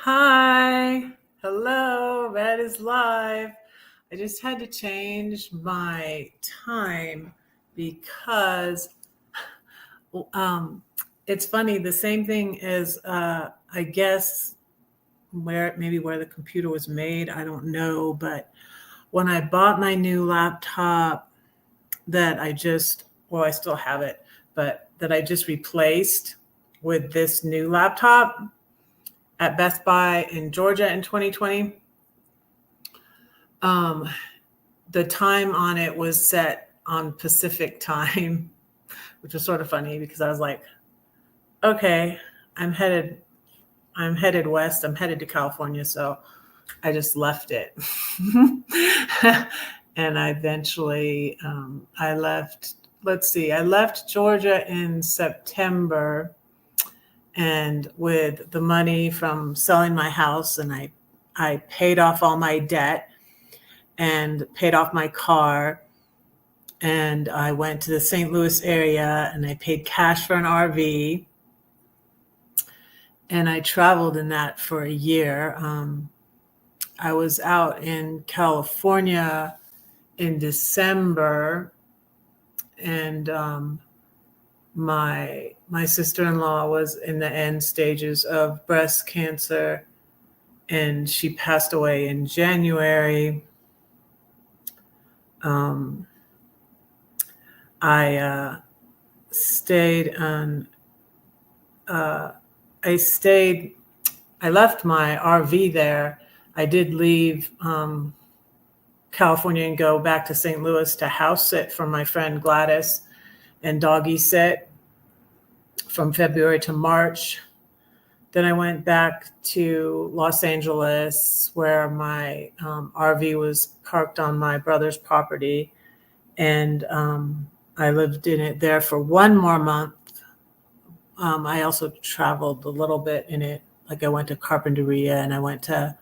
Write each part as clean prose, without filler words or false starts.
Hi. Hello. Red is live. I just had to change my time because um, it's funny. The same thing is, I guess, where the computer was made. I don't know. But when I bought my new laptop that I still have it, but that I just replaced with this new laptop at Best Buy in Georgia in 2020. Um, the time on it was set on Pacific time, which was sort of funny because I was like, okay, I'm headed I'm headed west. I'm headed to California, so I just left it. And I eventually I left. Let's see, I left Georgia in September, and with the money from selling my house, and I paid off all my debt and paid off my car, and I went to the St. Louis area and I paid cash for an RV, and I traveled in that for a year. I was out in California in December, and my sister-in-law was in the end stages of breast cancer, and she passed away in January. Um, I stayed on. Uh, I stayed. I left my RV there. I did leave California and go back to St. Louis to house sit for my friend Gladys and doggy sit from February to March. Then I went back to Los Angeles where my RV was parked on my brother's property, and I lived in it there for one more month. I also traveled a little bit in it. Like I went to Carpinteria and I went to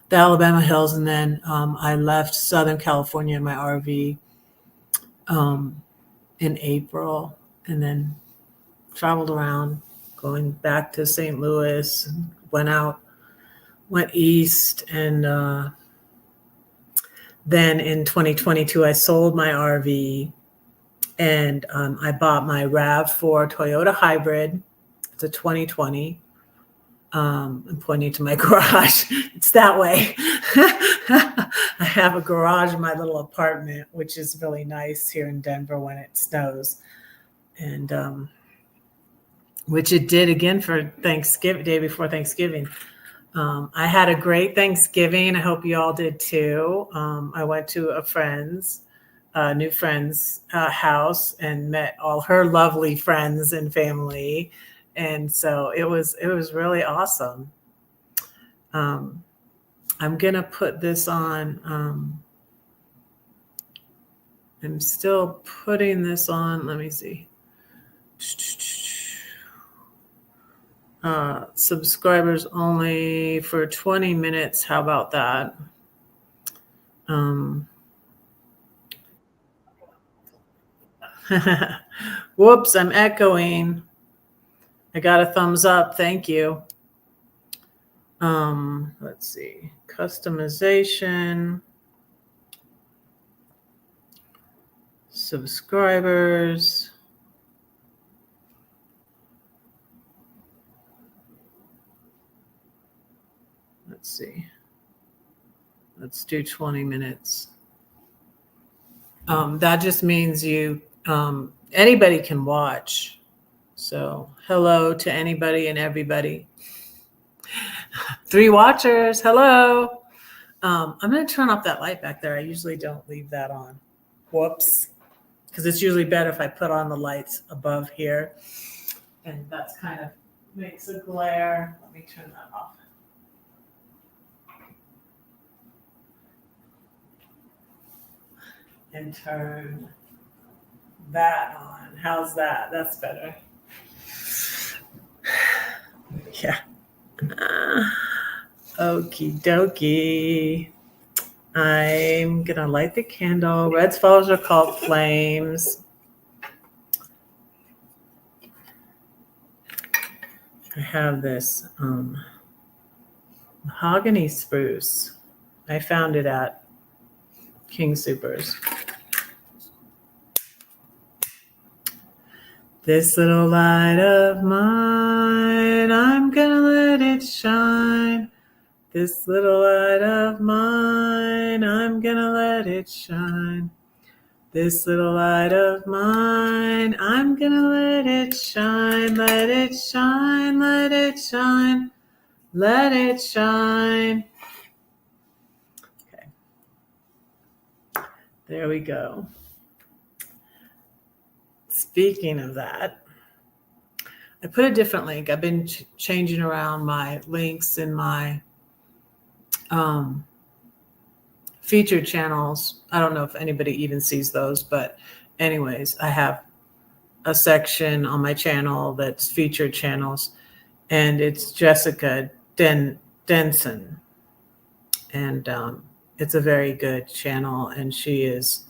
the Alabama Hills, and then I left Southern California in my RV um, in April, and then traveled around, going back to St. Louis, went east, and then in 2022 I sold my RV, and I bought my RAV4 Toyota Hybrid. It's a 2020. I'm pointing to my garage. It's that way. I have a garage in my little apartment, which is really nice here in Denver when it snows, and which it did again for Thanksgiving, day before Thanksgiving. I had a great Thanksgiving. I hope you all did too. I went to new friend's house, and met all her lovely friends and family, and so it was really awesome. Um, I'm gonna put this on. I'm still putting this on. Let me see. Subscribers only for 20 minutes. How about that? Um, Whoops, I'm echoing. I got a thumbs up. Thank you. Let's see. Customization. Subscribers. Let's see. Let's do 20 minutes. That just means anybody can watch. So hello to anybody and everybody. 3 watchers. Hello. I'm going to turn off that light back there. I usually don't leave that on. Whoops. Because it's usually better if I put on the lights above here. And that's kind of makes a glare. Let me turn that off. And turn that on. How's that? That's better. Yeah. Okie dokie. I'm gonna light the candle. Red's flowers are called flames. I have this Mahogany spruce. I found it at King Supers. This little light of mine, I'm gonna let it shine. This little light of mine, I'm gonna let it shine. This little light of mine, I'm gonna let it shine. Let it shine, let it shine, let it shine. Okay. There we go. Speaking of that, I put a different link. I've been changing around my links in my featured channels. I don't know if anybody even sees those, but anyways, I have a section on my channel that's featured channels, and it's Jessica Denson. And it's a very good channel, and she is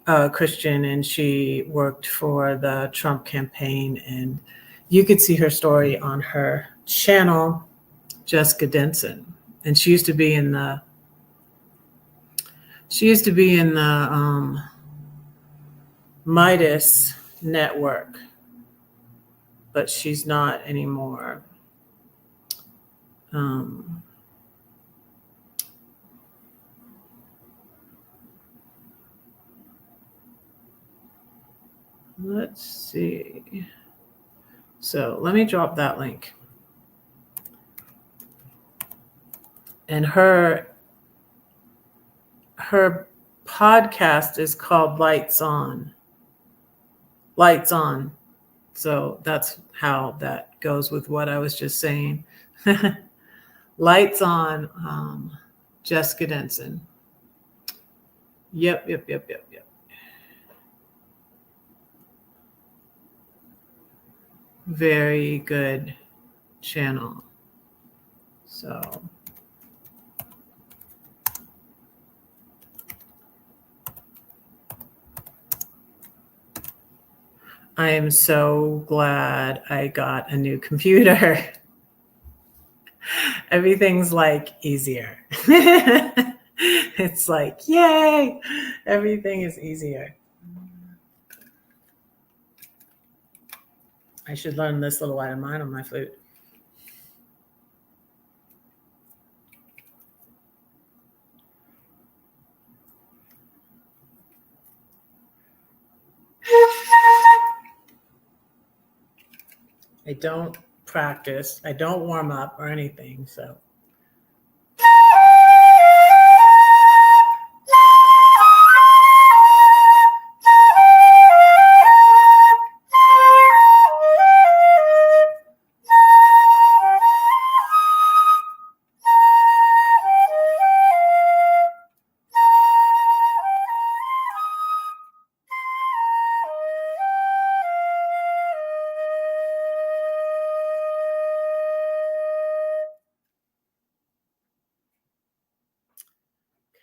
a Christian, and she worked for the Trump campaign, and you could see her story on her channel, Jessica Denson. And she used to be in the Midas network, but she's not anymore. Let's see. So let me drop that link. And her podcast is called Lights On. Lights On. So that's how that goes with what I was just saying. Lights On, Jessica Denson. Yep. Very good channel. So I am so glad I got a new computer. Everything's like easier. It's like, yay, everything is easier. I should learn this little light of mine on my flute. I don't practice. I don't warm up or anything, so.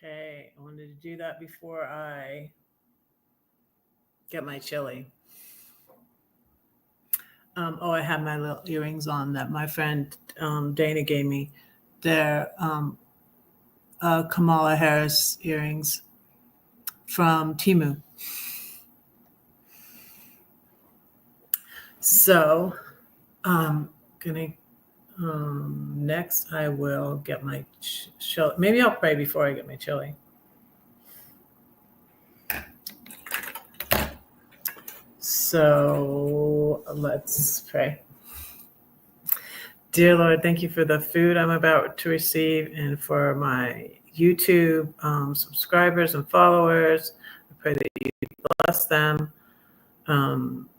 Okay, I wanted to do that before I get my chili. I have my little earrings on that my friend Dana gave me. They're Kamala Harris earrings from Temu. So next I will get my chili. Maybe I'll pray before I get my chili. So let's pray. Dear Lord, thank you for the food I'm about to receive and for my YouTube subscribers and followers. I pray that you bless them.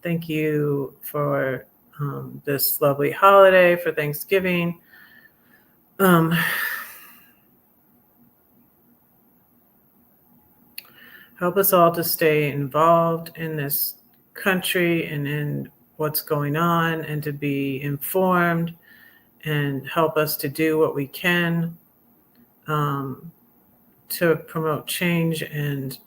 Thank you for this lovely holiday, for Thanksgiving. Help us all to stay involved in this country and in what's going on, and to be informed, and help us to do what we can to promote change, and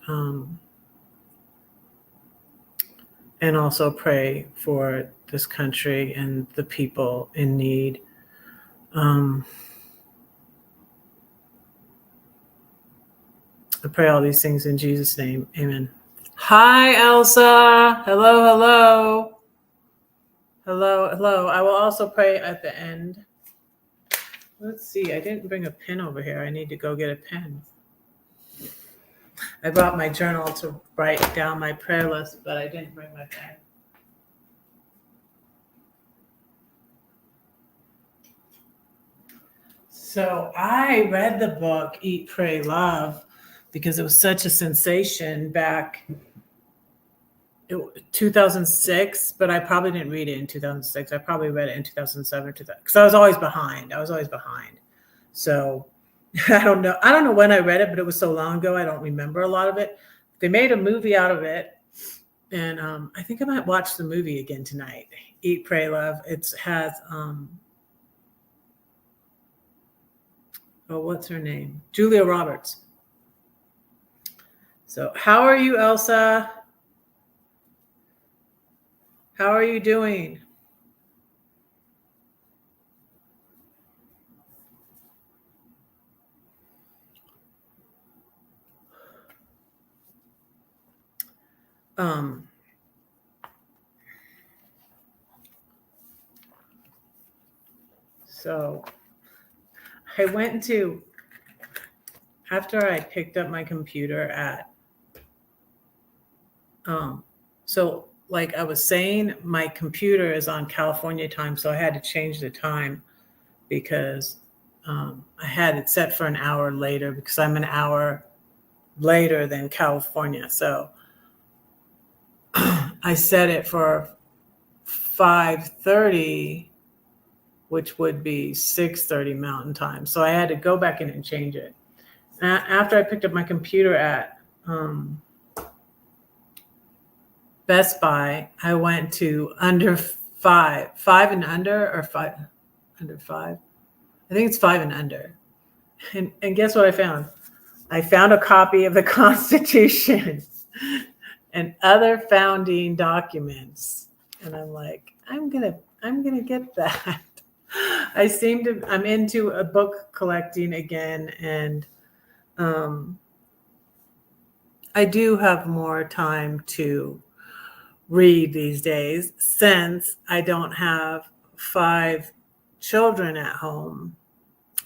also pray for this country and the people in need. I pray all these things in Jesus' name. Amen. Hi, Elsa. Hello, hello. Hello, hello. I will also pray at the end. Let's see. I didn't bring a pen over here. I need to go get a pen. I brought my journal to write down my prayer list, but I didn't bring my pen. So I read the book Eat, Pray, Love because it was such a sensation back 2006, but I probably didn't read it in 2006. I probably read it in 2007 because I was always behind. So I don't know when I read it, but it was so long ago. I don't remember a lot of it. They made a movie out of it. And I think I might watch the movie again tonight. Eat, Pray, Love. It has, what's her name? Julia Roberts. So how are you, Elsa? How are you doing? So I went to, after I picked up my computer at, so like I was saying, my computer is on California time, so I had to change the time because I had it set for an hour later because I'm an hour later than California. So I set it for 5:30, which would be 6:30 Mountain Time. So I had to go back in and change it. After I picked up my computer at Best Buy, I went to under five and under, or under five. I think it's 5 and under. And guess what I found? I found a copy of the Constitution and other founding documents. And I'm like, I'm gonna get that. I'm into a book collecting again, and I do have more time to read these days since I don't have 5 children at home.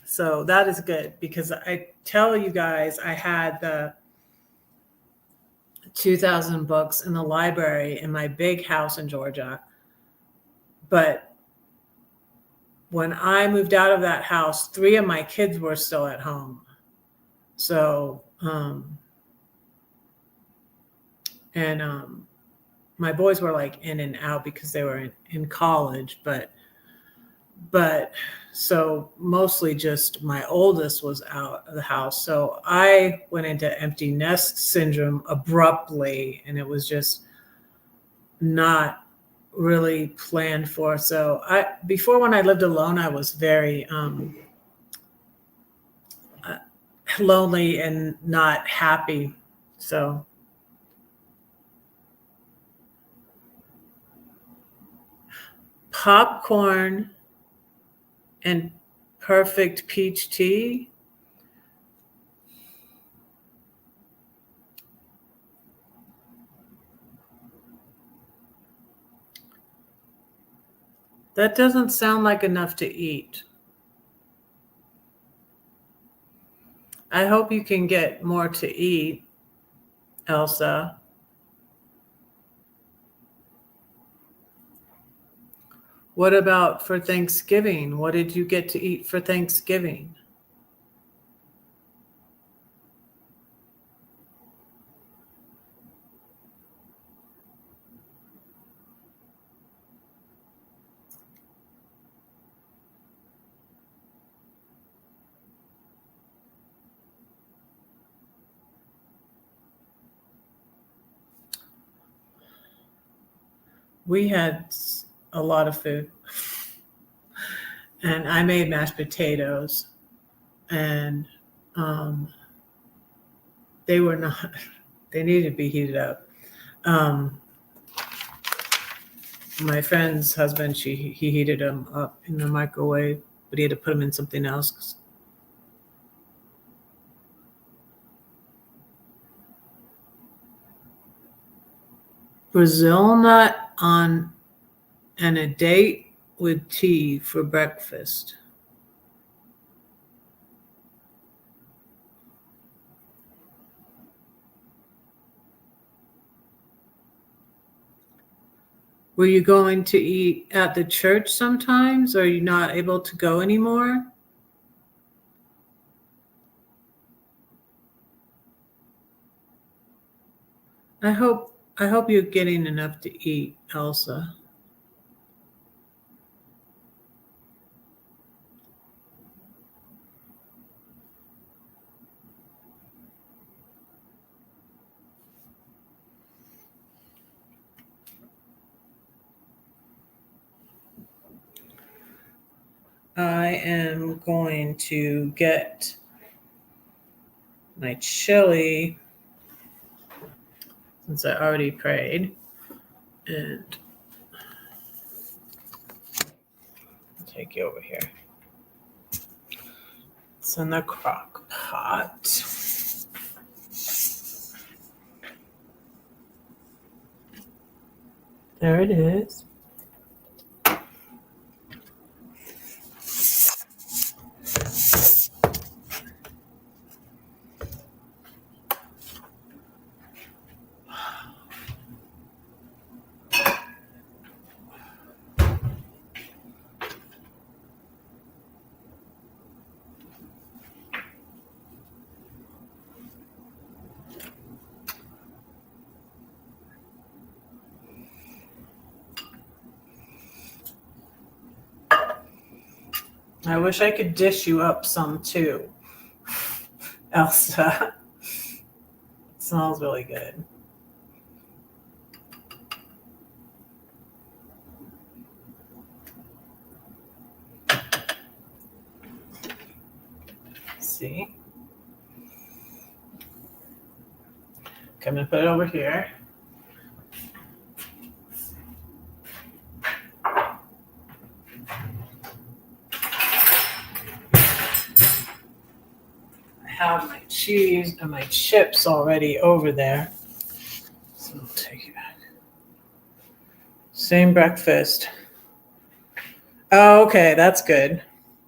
So that is good because I tell you guys, I had the 2,000 books in the library in my big house in Georgia. But when I moved out of that house, 3 of my kids were still at home. So, my boys were like in and out because they were in college, but so mostly just my oldest was out of the house. So I went into empty nest syndrome abruptly, and it was just not really planned for. So before, when I lived alone, I was very lonely and not happy. So popcorn and perfect peach tea. That doesn't sound like enough to eat. I hope you can get more to eat, Elsa. What about for Thanksgiving? What did you get to eat for Thanksgiving? We had a lot of food. And I made mashed potatoes, and they were not, they needed to be heated up. My friend's husband, he heated them up in the microwave, but he had to put them in something else. Brazil nut on and a date with tea for breakfast. Were you going to eat at the church sometimes? Or are you not able to go anymore? I hope you're getting enough to eat, Elsa. I am going to get my chili since I already prayed, and I'll take you over here. It's in the crock pot. There it is. I wish I could dish you up some too, Elsa. It smells really good. See? Okay, I'm gonna put it over here. Have my cheese and my chips already over there. So I'll take it back. Same breakfast. Oh, okay, that's good.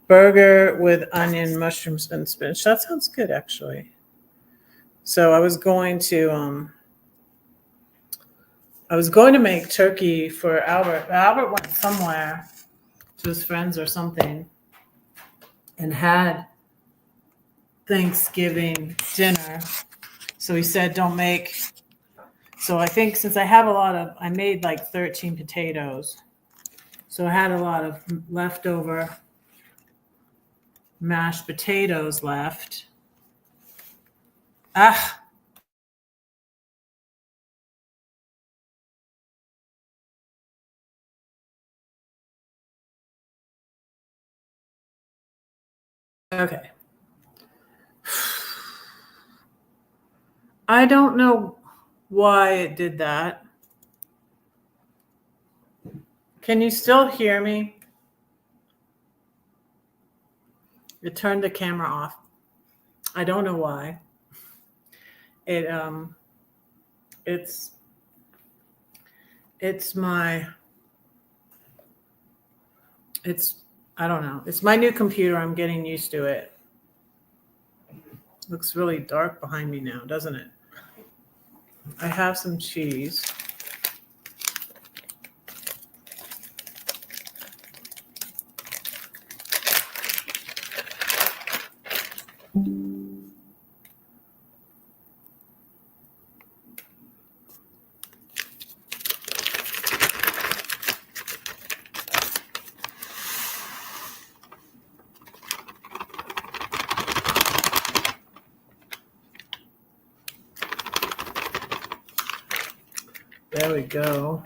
Burger with onion, mushrooms, and spinach. That sounds good, actually. So I was going to make turkey for Albert. Albert went somewhere to his friends or something and had Thanksgiving dinner. So he said, don't make. So I think since I made like 13 potatoes. So I had a lot of leftover mashed potatoes left. Ah. Okay. I don't know why it did that. Can you still hear me? It turned the camera off. I don't know why. I don't know. It's my new computer. I'm getting used to it. Looks really dark behind me now, doesn't it? I have some cheese. There we go.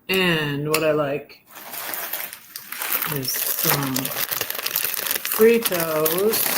And what I like is some Fritos.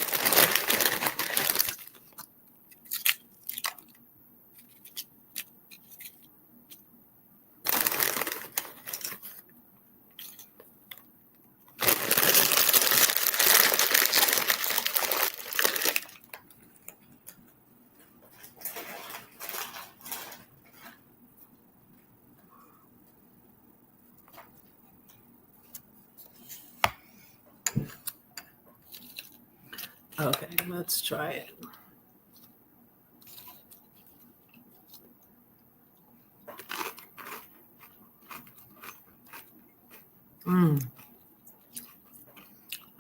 Okay, let's try it.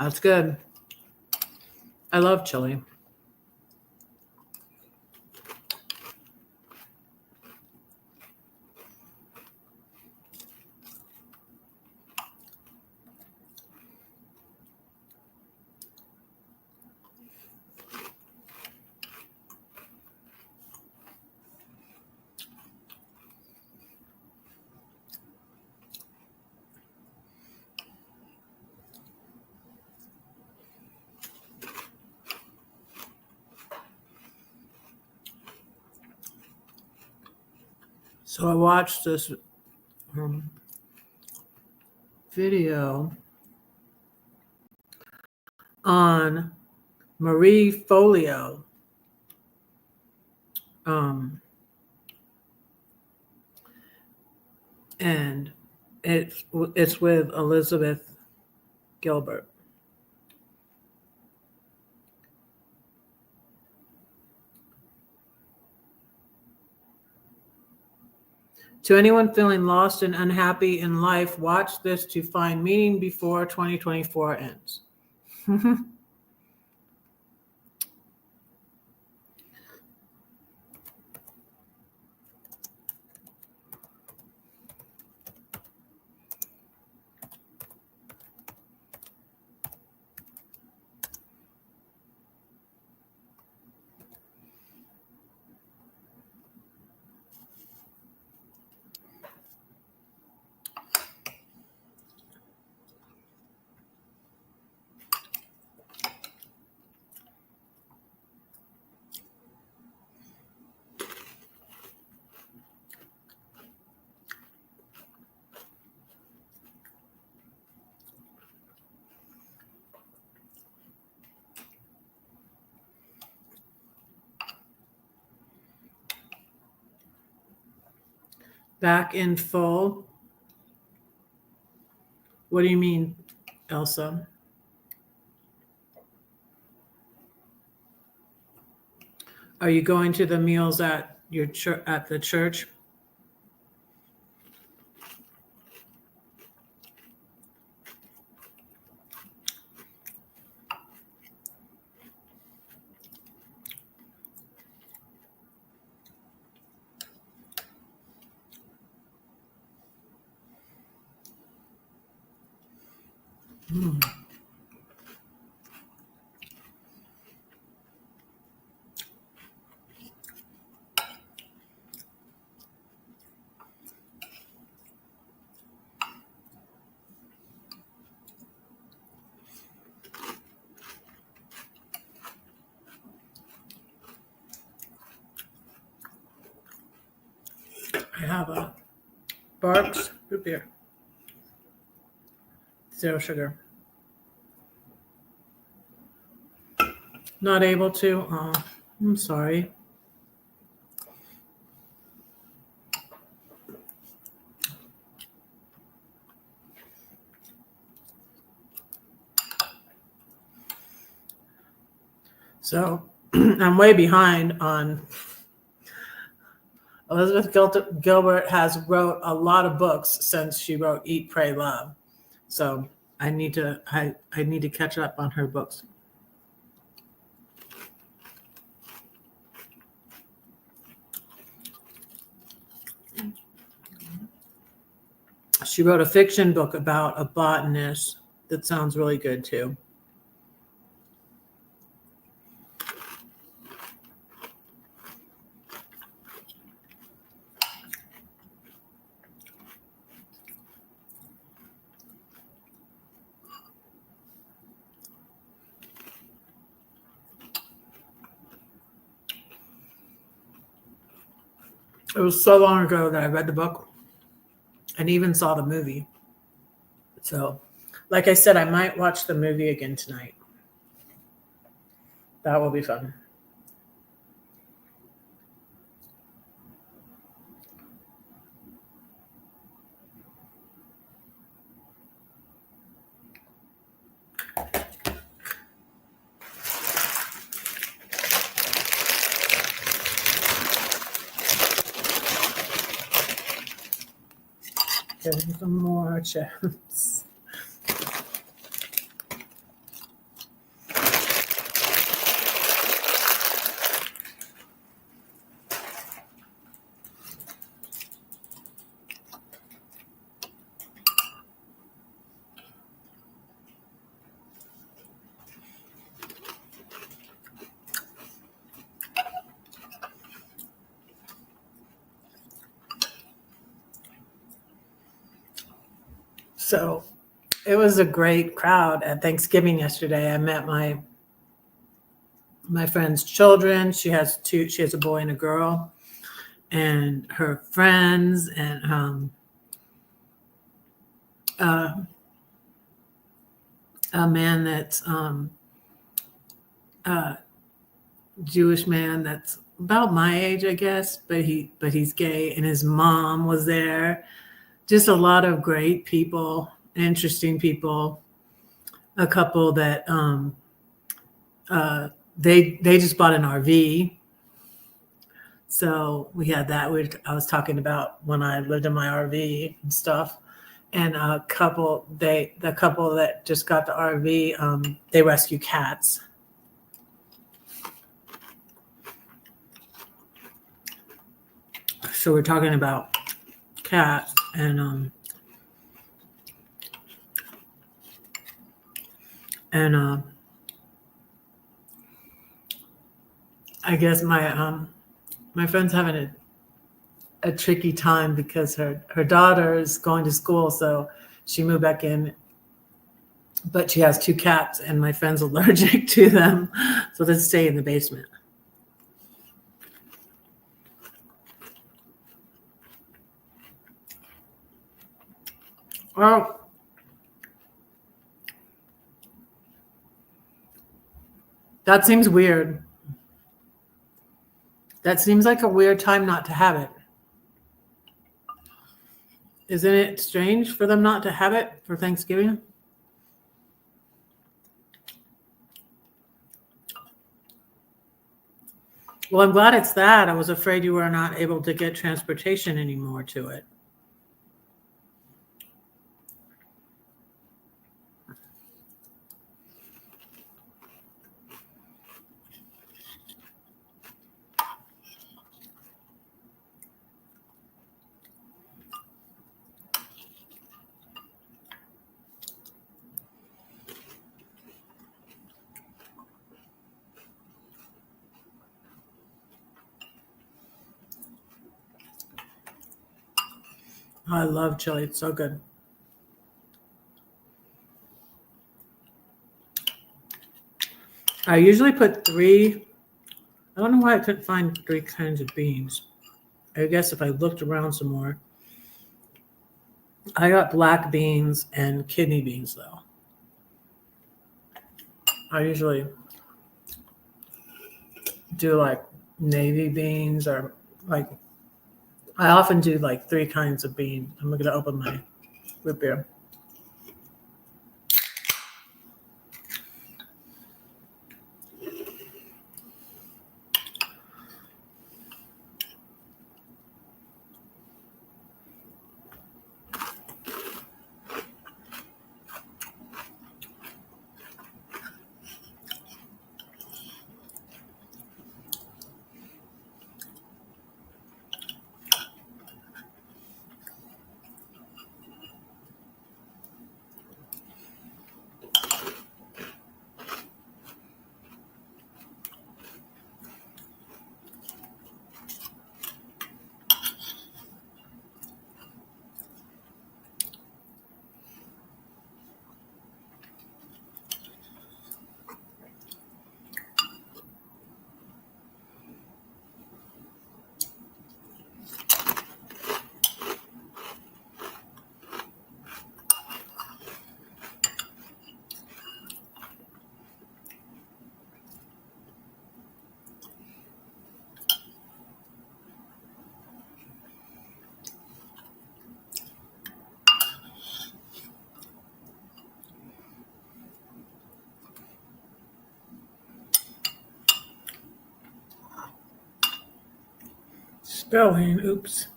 That's good. I love chili. So I watched this video on Marie Forleo. And it's with Elizabeth Gilbert. To anyone feeling lost and unhappy in life, watch this to find meaning before 2024 ends. Back in full. What do you mean, Elsa? Are you going to the meals at your at the church? I have a Barks root beer. 0 sugar. Not able to? Oh, I'm sorry. So I'm way behind on Elizabeth Gilbert has wrote a lot of books since she wrote Eat, Pray, Love. So I need to catch up on her books. She wrote a fiction book about a botanist that sounds really good too. It was so long ago that I read the book and even saw the movie. So, like I said, I might watch the movie again tonight. That will be fun. Getting some more chips. So it was a great crowd at Thanksgiving yesterday. I met my friend's children. She has a boy and a girl, and her friends, and uh, a man that's Jewish man that's about my age, I guess, but he's gay, and his mom was there. Just a lot of great people, interesting people. A couple that they just bought an RV, so we had that. I was talking about when I lived in my RV and stuff. And the couple that just got the RV, they rescue cats. So we're talking about cats, and I guess my friend's having a tricky time because her daughter is going to school, so she moved back in, but she has two cats, and my friend's allergic to them, so they stay in the basement. Well, that seems weird. That seems like a weird time not to have it. Isn't it strange for them not to have it for Thanksgiving? Well, I'm glad it's that. I was afraid you were not able to get transportation anymore to it. I love chili. It's so good. I usually put three. I don't know why I couldn't find three kinds of beans. I guess if I looked around some more. I got black beans and kidney beans, though. I usually do like navy beans, or like I often do like three kinds of bean. I'm going to open my root beer. Spelling, oops.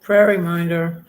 Prayer reminder.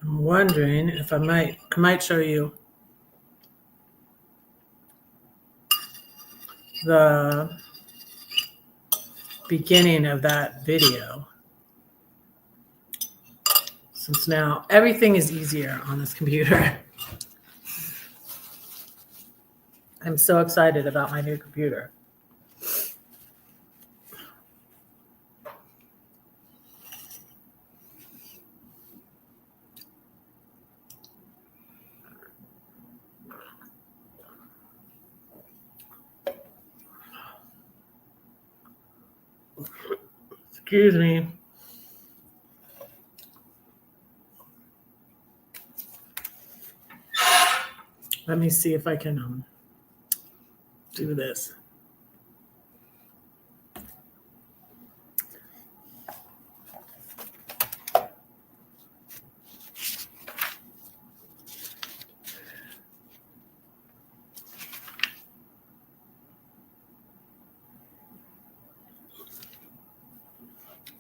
I'm wondering if I might show you the beginning of that video, since now everything is easier on this computer. I'm so excited about my new computer. Excuse me. Let me see if I can do this.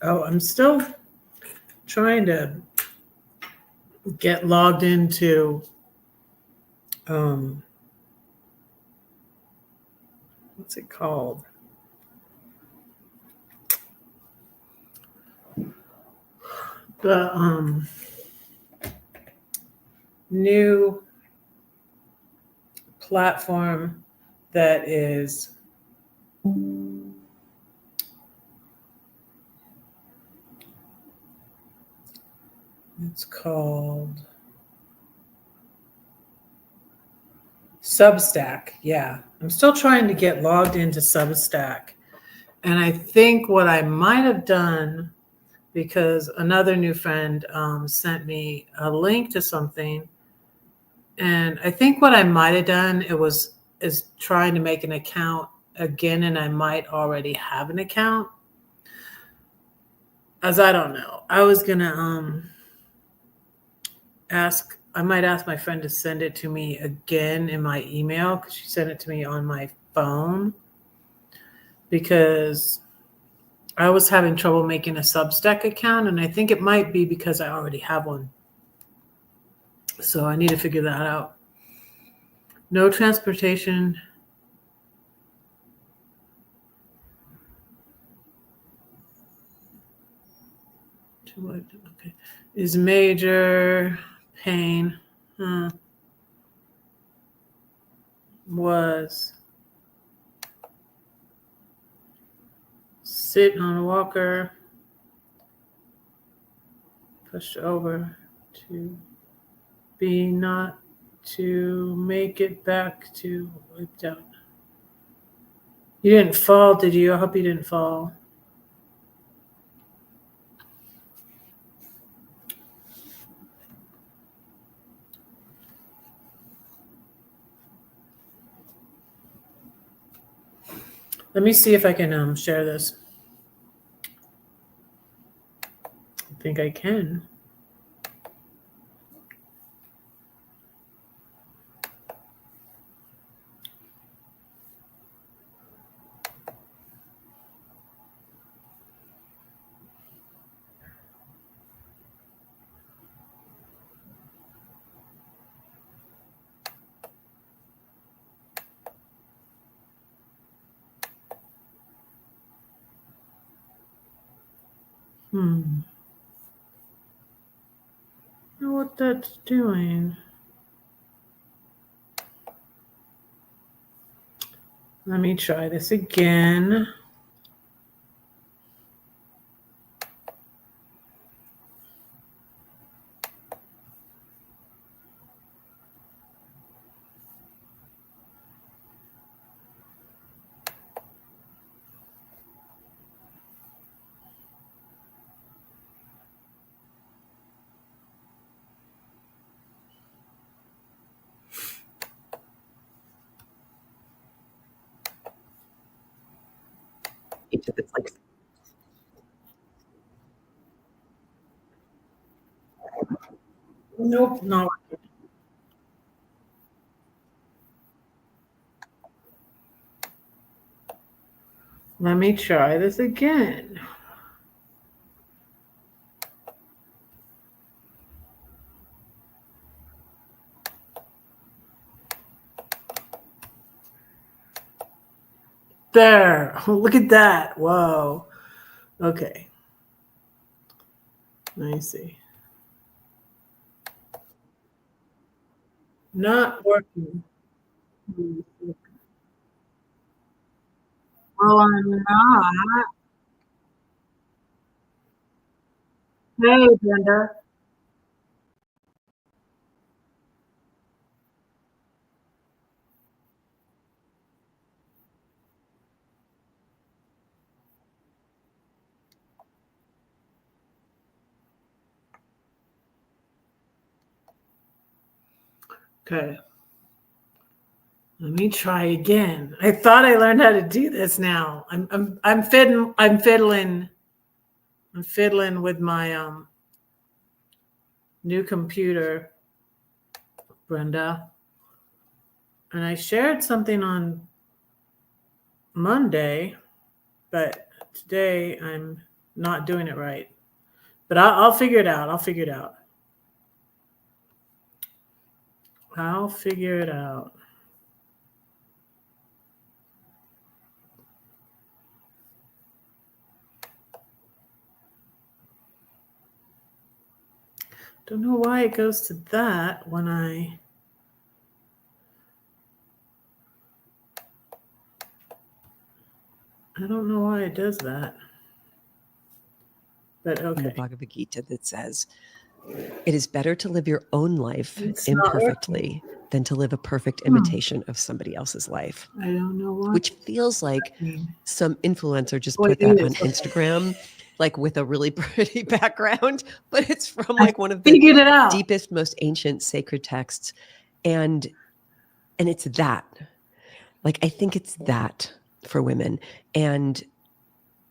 Oh, I'm still trying to get logged into what's it called? The new platform that is it's called Substack. Yeah, I'm still trying to get logged into Substack. And I think what I might have done, because another new friend sent me a link to something, and I think what I might have done is trying to make an account again, and I might already have an account. As I don't know. I was gonna I might ask my friend to send it to me again in my email, because she sent it to me on my phone, because I was having trouble making a Substack account, and I think it might be because I already have one. So I need to figure that out. No transportation. Okay. Is major pain. Was sitting on a walker, pushed over to be not to make it back to wiped out. You didn't fall, did you? I hope you didn't fall. Let me see if I can share this. I think I can. Know what that's doing. Let me try this again. It's like, nope, no. Let me try this again. There. Look at that. Whoa. Okay. Let me see. Not working. Well, I'm not. Hey, Brenda. Okay. Let me try again. I thought I learned how to do this now. I'm fiddling with my new computer, Brenda. And I shared something on Monday, but today I'm not doing it right. But I'll figure it out. I'll figure it out. I'll figure it out. Don't know why it goes to that when I don't know why it does that. But in the okay. Bhagavad Gita that says, it is better to live your own life It's not imperfectly than to live a perfect imitation of somebody else's life. I don't know why. Which feels like some influencer just Oh, put it that on is. Okay. Instagram, like with a really pretty background, but it's from like one of the Figured it out. deepest, most ancient sacred texts. And it's that. Like, I think it's that for women. And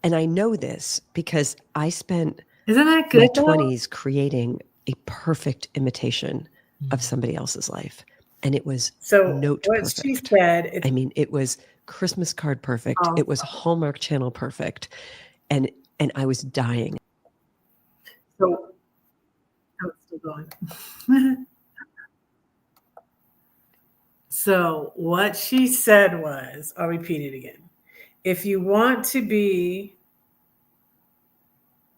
I know this because I spent Isn't that my good though? 20s creating a perfect imitation of somebody else's life. And it was So note what perfect. she said, I mean, it was Christmas card perfect. Oh. It was Hallmark Channel perfect. And I was dying. so oh, it's still going. So what she said was, I'll repeat it again. If you want to be,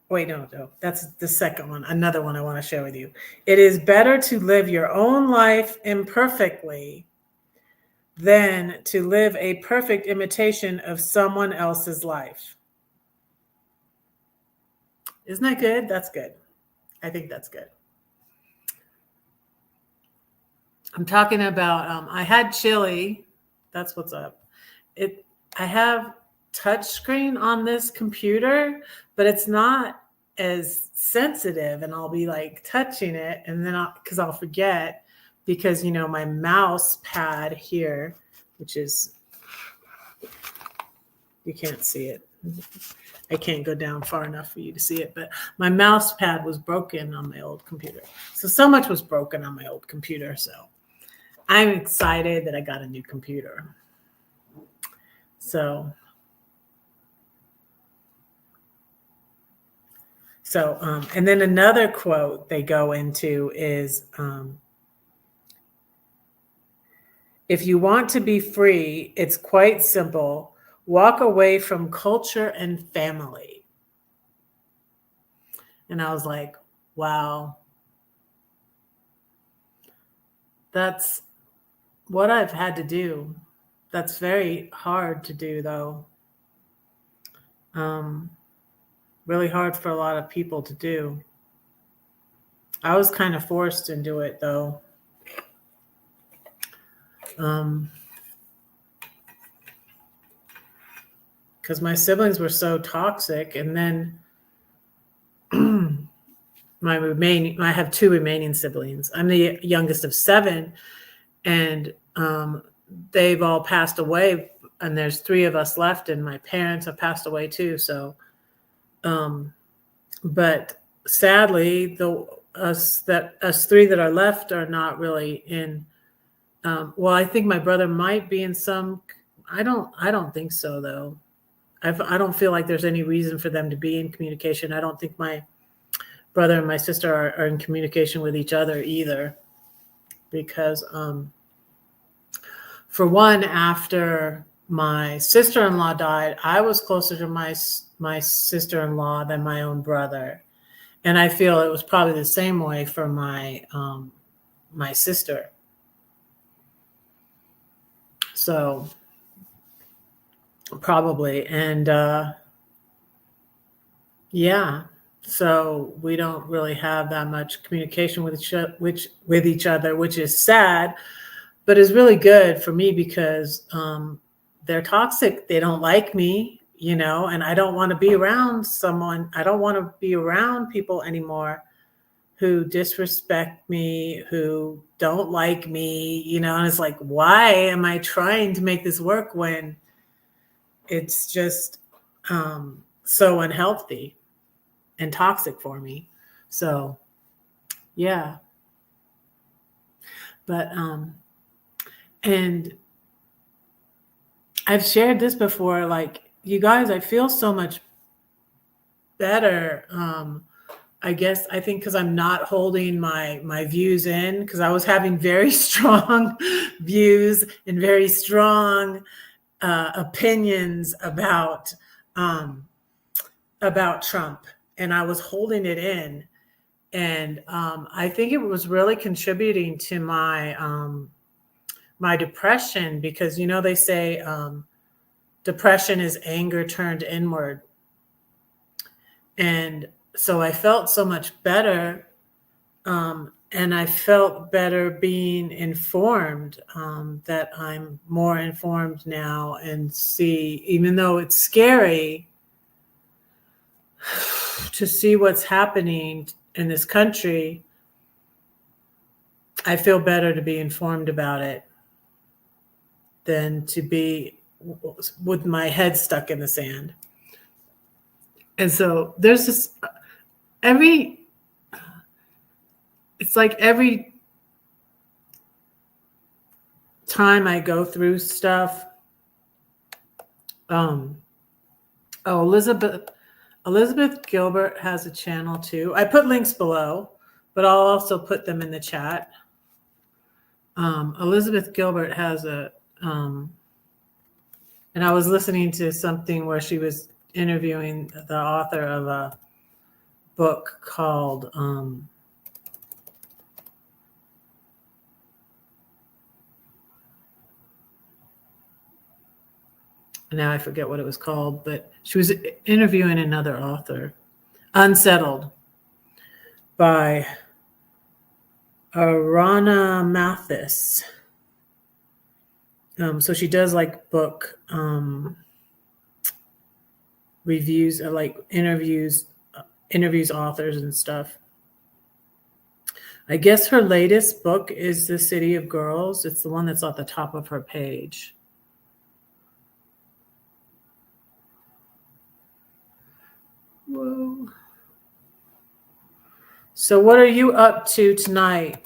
wait, no, that's the second one. Another one I want to share with you. It is better to live your own life imperfectly than to live a perfect imitation of someone else's life. Isn't that good? That's good. I think that's good. I'm talking about, I had chili. That's what's up. I have touchscreen on this computer, but it's not as sensitive, and I'll be like touching it, and then I'll forget, because my mouse pad here, which is, you can't see it. I can't go down far enough for you to see it, but my mouse pad was broken on my old computer. So much was broken on my old computer. So I'm excited that I got a new computer. So and then another quote they go into is, if you want to be free, it's quite simple. Walk away from culture and family. And I was like, wow, that's what I've had to do. That's very hard to do, though. Really hard for a lot of people to do. I was kind of forced into it, though. Because my siblings were so toxic, and then I have 2 remaining siblings. I'm the youngest of 7, and they've all passed away, and there's 3 of us left, and my parents have passed away too. So, but sadly, us 3 that are left are not really in. Well, I think my brother might be in some. I don't think so, though. I don't feel like there's any reason for them to be in communication. I don't think my brother and my sister are in communication with each other either, because for one, after my sister-in-law died, I was closer to my sister-in-law than my own brother, and I feel it was probably the same way for my sister. So probably, and yeah. So we don't really have that much communication with each other, which is sad, but is really good for me because they're toxic. They don't like me, and I don't want to be around someone. I don't want to be around people anymore who disrespect me, who don't like me, and it's like, why am I trying to make this work when it's just so unhealthy and toxic for me? So yeah, but and I've shared this before, like, you guys, I feel so much better. I think because I'm not holding my views in, because I was having very strong views and very strong opinions about Trump, and I was holding it in, and I think it was really contributing to my depression, because they say depression is anger turned inward, and so I felt so much better, and I felt better being informed, that I'm more informed now, and see, even though it's scary to see what's happening in this country, I feel better to be informed about it than to be with my head stuck in the sand. And so there's this it's like every time I go through stuff, Elizabeth Gilbert has a channel too. I put links below, but I'll also put them in the chat. Elizabeth Gilbert has and I was listening to something where she was interviewing the author of a book called now I forget what it was called, but she was interviewing another author, Unsettled, by Arana Mathis. So she does like book reviews, like interviews authors and stuff. I guess her latest book is The City of Girls. It's the one that's at the top of her page. Whoa. So what are you up to tonight,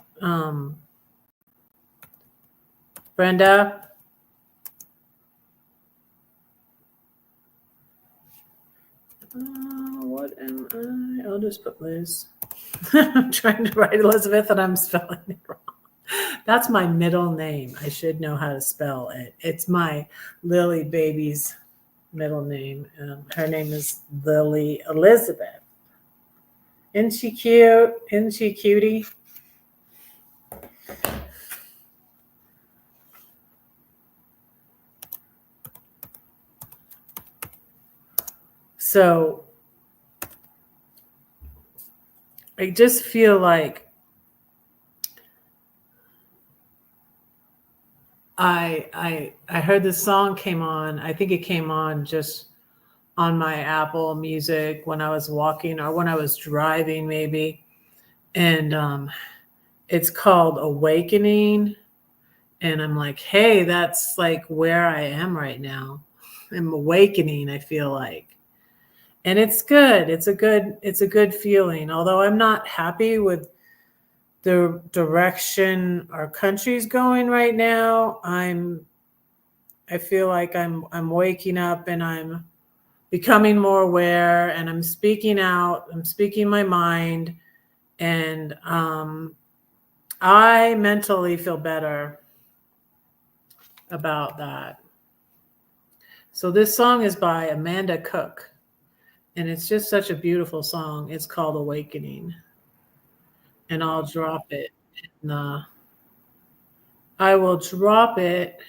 Brenda? What am I? I'll just put Liz. I'm trying to write Elizabeth and I'm spelling it wrong. That's my middle name. I should know how to spell it. It's my Lily baby's middle name. Her name is Lily Elizabeth. Isn't she cute? Isn't she cutie? So I just feel like I heard this song came on. I think it came on just on my Apple Music when I was walking or when I was driving, maybe. And it's called Awakening. And I'm like, hey, that's like where I am right now. I'm awakening, I feel like. And it's good. It's a good feeling. Although I'm not happy with the direction our country's going right now, I feel like I'm waking up and I'm becoming more aware, and I'm speaking out. I'm speaking my mind, and I mentally feel better about that. So this song is by Amanda Cook, and it's just such a beautiful song. It's called Awakening, and I'll drop it. I will drop it.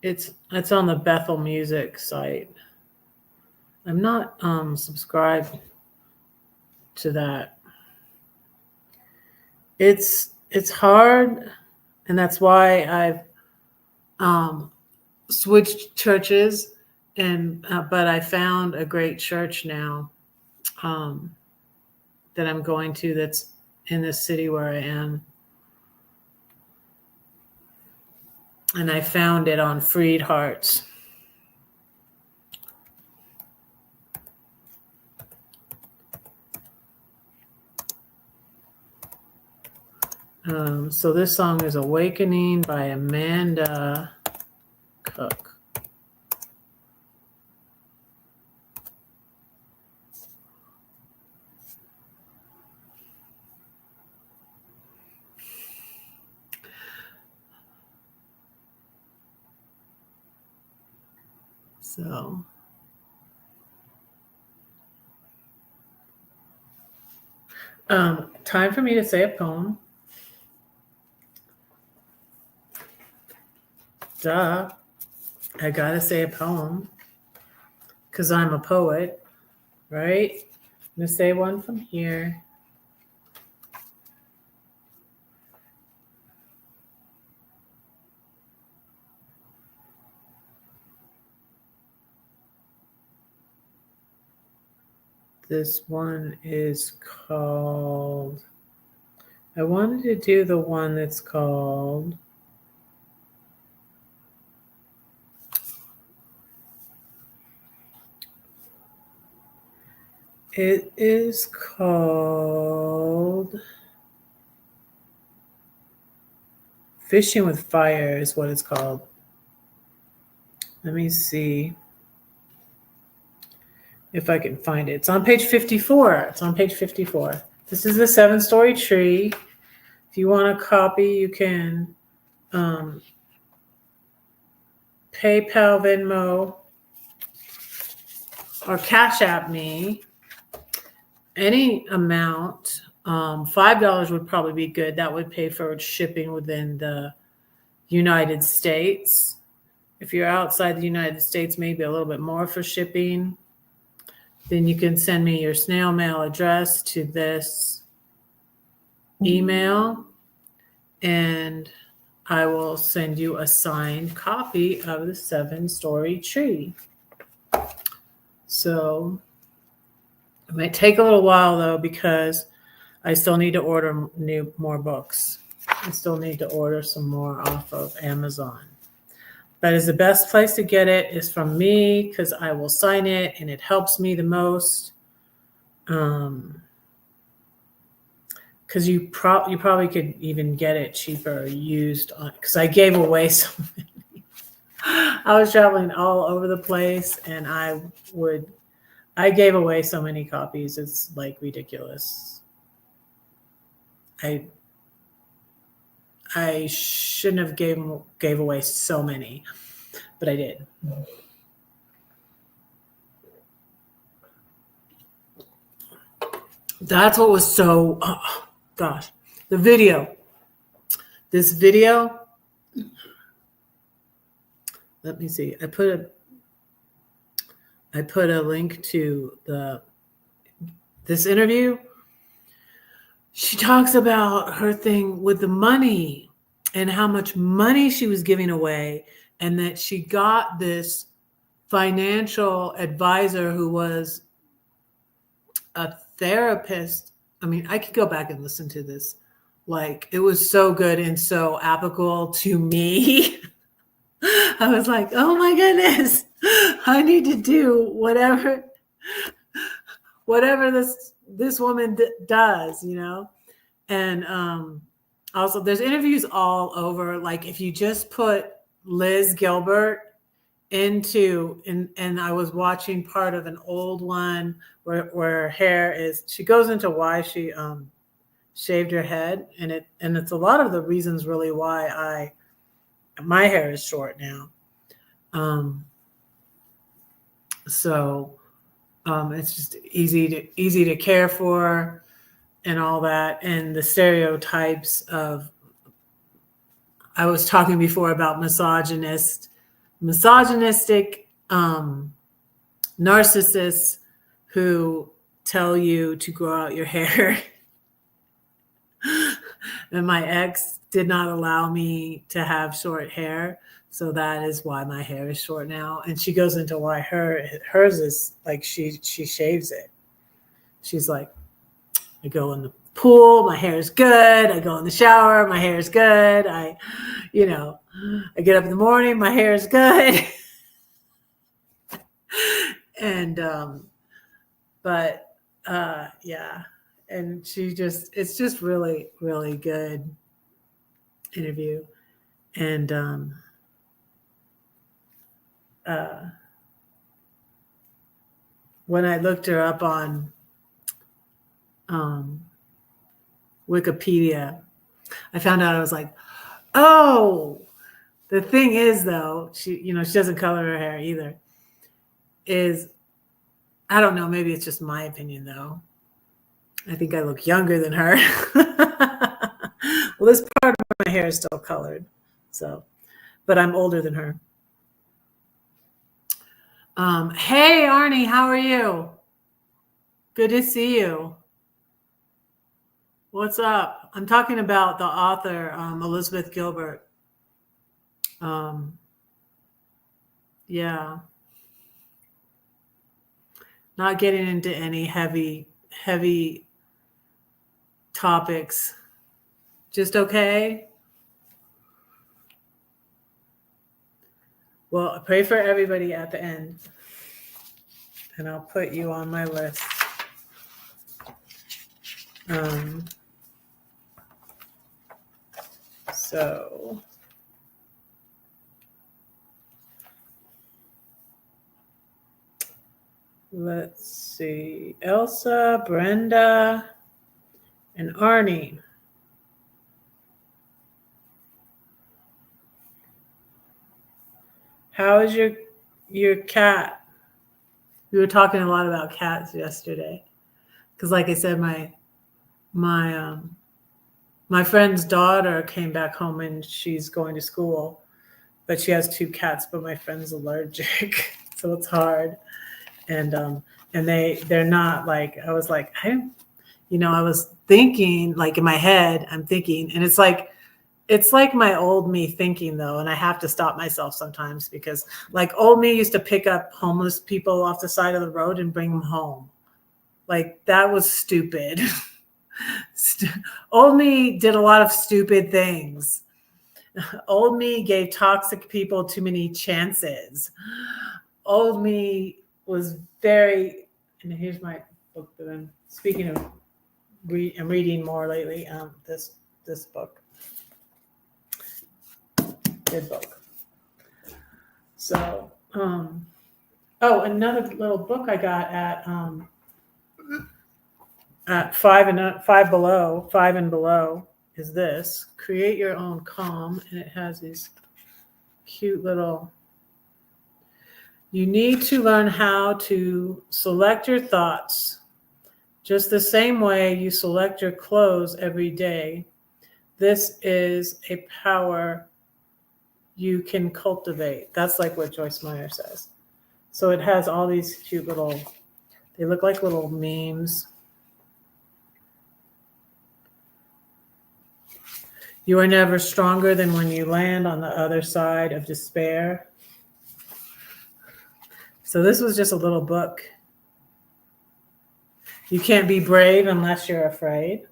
It's on the Bethel Music site. I'm not subscribed to that. It's hard, and that's why I've switched churches, and but I found a great church now that I'm going to that's in the city where I am. And I found it on Freed Hearts. So this song is Awakening by Amanda Cook. So time for me to say a poem. Duh. I gotta say a poem because I'm a poet, right? I'm gonna say one from here. This one is called, I wanted to do the one that's called It is called Fishing with Fire is what it's called. Let me see if I can find it. It's on page 54. It's on page 54. This is the 7-story tree. If you want a copy, you can PayPal, Venmo, or Cash App me any amount. $5 would probably be good. That would pay for shipping within the United States. If you're outside the United States, maybe a little bit more for shipping. Then you can send me your snail mail address to this email, and I will send you a signed copy of the 7-story tree. So it might take a little while though, because I still need to order more books. I still need to order some more off of Amazon. But is the best place to get it is from me, because I will sign it and it helps me the most. Because you probably could even get it cheaper used on, because I gave away so many. I was traveling all over the place, and I gave away so many copies. It's like ridiculous. I shouldn't have gave away so many, but I did. That's what was so, oh gosh, the video. This video, let me see. I put I put a link to this interview. She talks about her thing with the money and how much money she was giving away, and that she got this financial advisor who was a therapist. I mean, I could go back and listen to this. Like, it was so good and so applicable to me. I was like, oh my goodness, I need to do whatever this woman does, you know? And also there's interviews all over. Like, if you just put Liz Gilbert into, and I was watching part of an old one where her hair is, she goes into why she shaved her head, and it's a lot of the reasons really why my hair is short now. So it's just easy to care for and all that. And the stereotypes of, I was talking before about misogynistic narcissists who tell you to grow out your hair. And my ex did not allow me to have short hair. So that is why my hair is short now. And she goes into why hers is like, she shaves it. She's like, I go in the pool, my hair is good. I go in the shower, my hair is good. I get up in the morning, my hair is good. And, yeah. And it's just really, really good interview. And, when I looked her up on, Wikipedia, I found out, I was like, oh, the thing is though, she doesn't color her hair either. I don't know, maybe it's just my opinion though. I think I look younger than her. Well, this part of my hair is still colored, but I'm older than her. Hey, Arnie, how are you? Good to see you. What's up? I'm talking about the author, Elizabeth Gilbert. Yeah. Not getting into any heavy topics. Just okay? Well, I pray for everybody at the end. And I'll put you on my list. So let's see. Elsa, Brenda, and Arnie. How is your cat? We were talking a lot about cats yesterday. Because like I said, my friend's daughter came back home and she's going to school, but she has 2 cats, but my friend's allergic. So it's hard. And they're not like, I was like, I was thinking, like in my head, I'm thinking, and it's like my old me thinking though. And I have to stop myself sometimes, because like old me used to pick up homeless people off the side of the road and bring them home. Like, that was stupid. Old me did a lot of stupid things. Old me gave toxic people too many chances. Old me was very, and here's my book that I'm speaking of. I'm reading more lately. This book, good book. So, another little book I got at Five and Below is this, Create Your Own Calm. And it has these cute little, you need to learn how to select your thoughts just the same way you select your clothes every day. This is a power you can cultivate. That's like what Joyce Meyer says. So it has all these cute little, they look like little memes. You are never stronger than when you land on the other side of despair. So this was just a little book. You can't be brave unless you're afraid.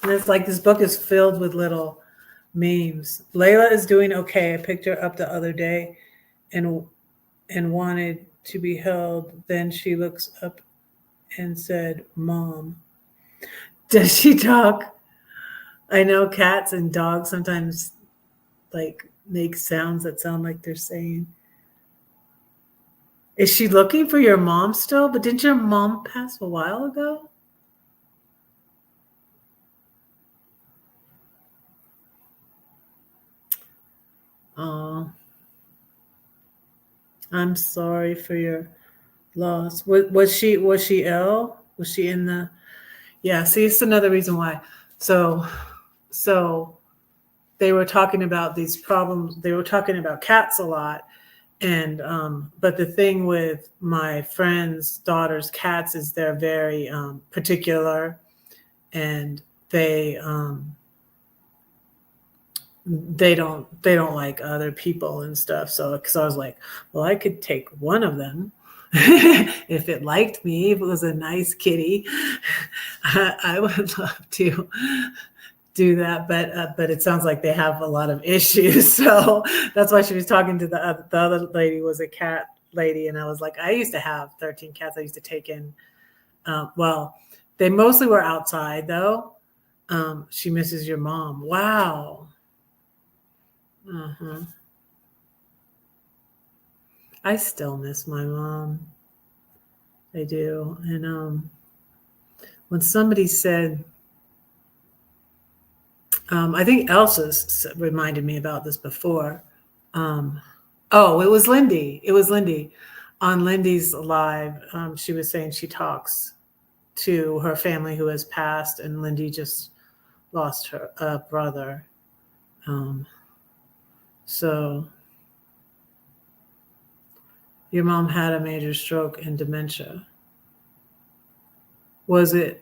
And it's like this book is filled with little memes. Layla is doing okay. I picked her up the other day and wanted to be held. Then she looks up and said, "Mom." Does she talk? I know cats and dogs sometimes like make sounds that sound like they're saying. Is she looking for your mom still? But didn't your mom pass a while ago? Oh, I'm sorry for your loss. Was she ill? Was she in the? Yeah. See, it's another reason why. So they were talking about these problems. They were talking about cats a lot. And but the thing with my friend's daughter's cats is they're very particular, and they don't like other people and stuff. So because I was like, well, I could take one of them if it liked me, if it was a nice kitty. I would love to do that, but it sounds like they have a lot of issues. So that's why she was talking to the other lady, was a cat lady, and I was like, I used to have 13 cats. I used to take in. Well, they mostly were outside though. She misses your mom. Wow. Uh-huh. I still miss my mom. I do. And when somebody said, I think Elsa's reminded me about this before. Oh, it was Lindy. It was Lindy. On Lindy's live, she was saying she talks to her family who has passed, and Lindy just lost her brother. So your mom had a major stroke and dementia. Was it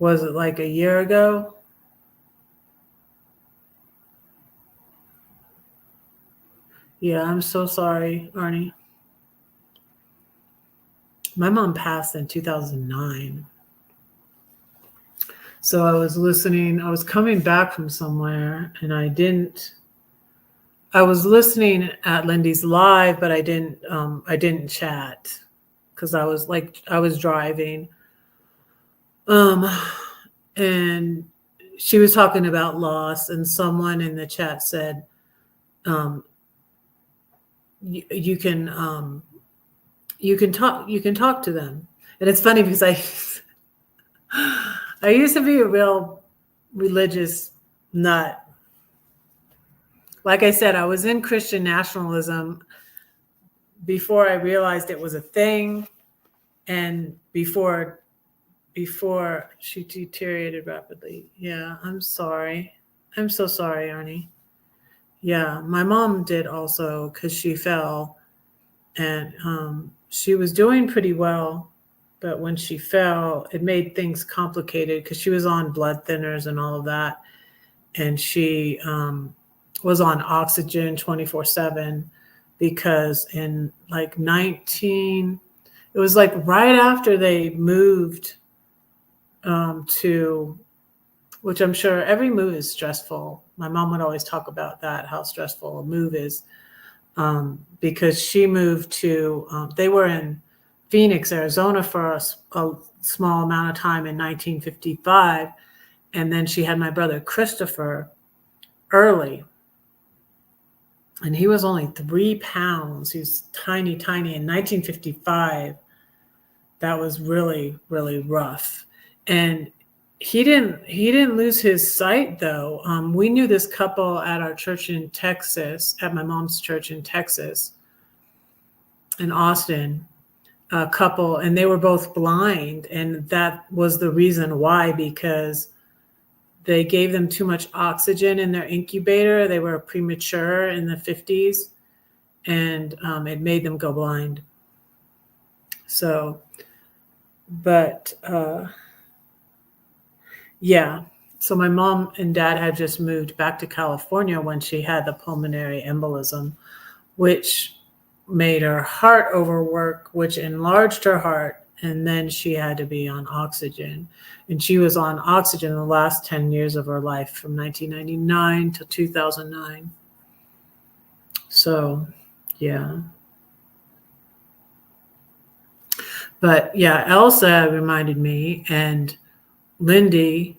like a year ago? Yeah, I'm so sorry, Arnie. My mom passed in 2009. So I was listening, I was coming back from somewhere, and I was listening at Lindy's live, but I didn't chat because I was driving. And she was talking about loss, and someone in the chat said, you can talk to them. And it's funny because I used to be a real religious nut. Like I said, I was in Christian nationalism before I realized it was a thing, and before she deteriorated rapidly. Yeah, I'm sorry. I'm so sorry, Arnie. Yeah, my mom did also, because she fell, and she was doing pretty well, but when she fell, it made things complicated because she was on blood thinners and all of that, and she was on oxygen 24/7 because in like it was like right after they moved to, which I'm sure every move is stressful. My mom would always talk about that, how stressful a move is, because she moved to, they were in Phoenix, Arizona for a small amount of time in 1955. And then she had my brother Christopher early. And he was only 3 pounds. He was tiny, tiny. In 1955, that was really, really rough. And he didn't lose his sight though. We knew this couple at our church in Texas, at my mom's church in Texas, in Austin, a couple, and they were both blind. And that was the reason why, because they gave them too much oxygen in their incubator. They were premature in the 50s. and it made them go blind. So, but yeah. So my mom and dad had just moved back to California when she had the pulmonary embolism, which made her heart overwork, which enlarged her heart. And then she had to be on oxygen. And she was on oxygen the last 10 years of her life from 1999 to 2009. So, yeah. But yeah, Elsa reminded me, and Lindy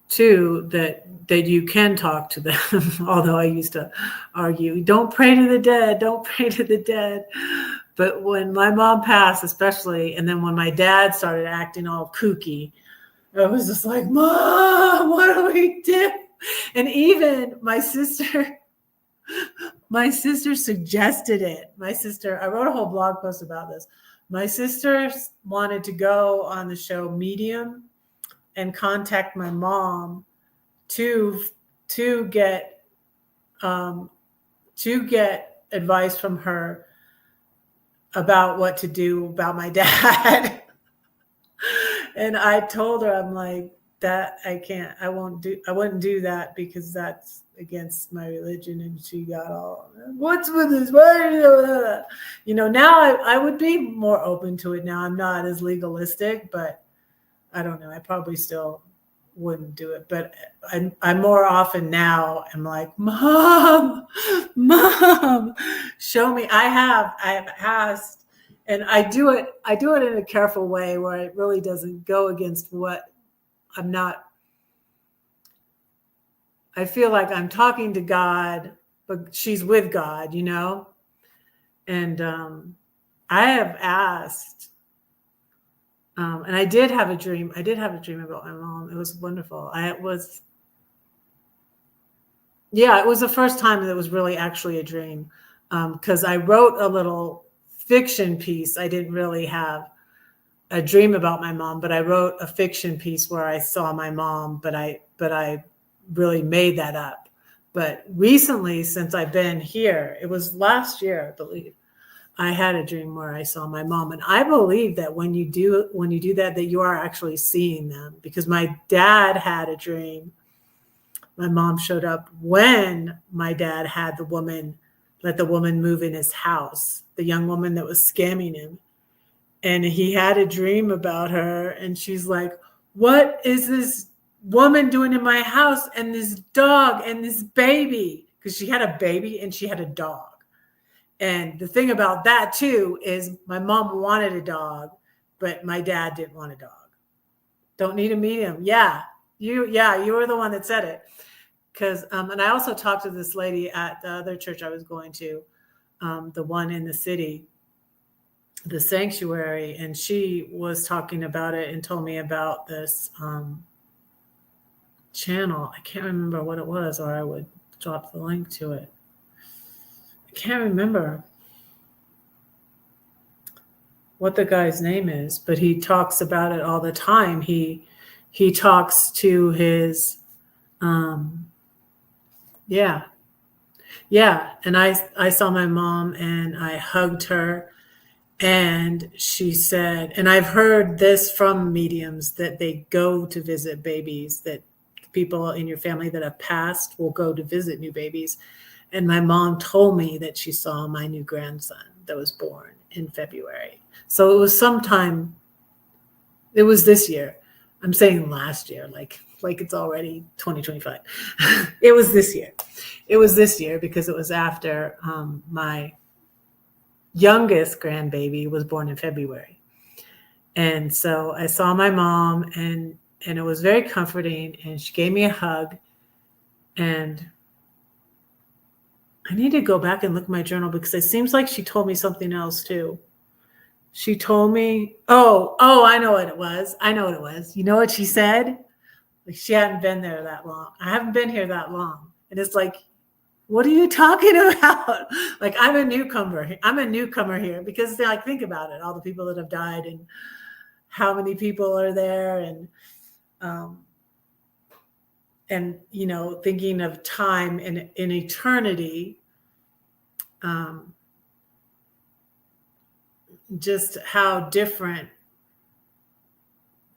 too, that you can talk to them. Although I used to argue, don't pray to the dead, don't pray to the dead. But when my mom passed, especially, and then when my dad started acting all kooky, I was just like, Mom, what do we do? And even my sister suggested it. I wrote a whole blog post about this. My sister wanted to go on the show Medium and contact my mom to get advice from her about what to do about my dad. And I told her, I'm like, that I wouldn't do that because that's against my religion. And she got all, what's with this? Now I would be more open to it now. I'm not as legalistic, but I don't know. I probably still wouldn't do it. But I more often now am like, Mom, show me. I have asked, and I do it in a careful way where it really doesn't go against what I'm not. I feel like I'm talking to God, but she's with God, And I have asked, and I did have a dream. I did have a dream about my mom. It was wonderful. It was the first time that it was really actually a dream. Because I wrote a little fiction piece. I didn't really have a dream about my mom, but I wrote a fiction piece where I saw my mom, but I really made that up. But recently, since I've been here, it was last year, I believe, I had a dream where I saw my mom. And I believe that when you do that you are actually seeing them, because my dad had a dream. My mom showed up when my dad had let the woman move in his house, the young woman that was scamming him. And he had a dream about her. And she's like, what is this woman doing in my house, and this dog and this baby? Because she had a baby and she had a dog. And the thing about that too is my mom wanted a dog, but my dad didn't want a dog. Don't need a medium. You were the one that said it. Because and I also talked to this lady at the other church I was going to, the one in the city, the sanctuary, and she was talking about it and told me about this channel. I can't remember what it was, or I would drop the link to it. I can't remember what the guy's name is, but he talks about it all the time. He talks to his and I saw my mom and I hugged her, and she said, and I've heard this from mediums, that they go to visit babies, that people in your family that have passed will go to visit new babies. And my mom told me that she saw my new grandson that was born in February. So it was it was this year. I'm saying last year, like it's already 2025. It was this year. It was this year because it was after my youngest grandbaby was born in February. And so I saw my mom, and it was very comforting, and she gave me a hug. And I need to go back and look at my journal, because it seems like she told me something else too. She told me, I know what it was. You know what she said? Like, she hadn't been there that long. I haven't been here that long. And it's like, what are you talking about? Like, I'm a newcomer here, because think about it, all the people that have died and how many people are there, and thinking of time in eternity. just how different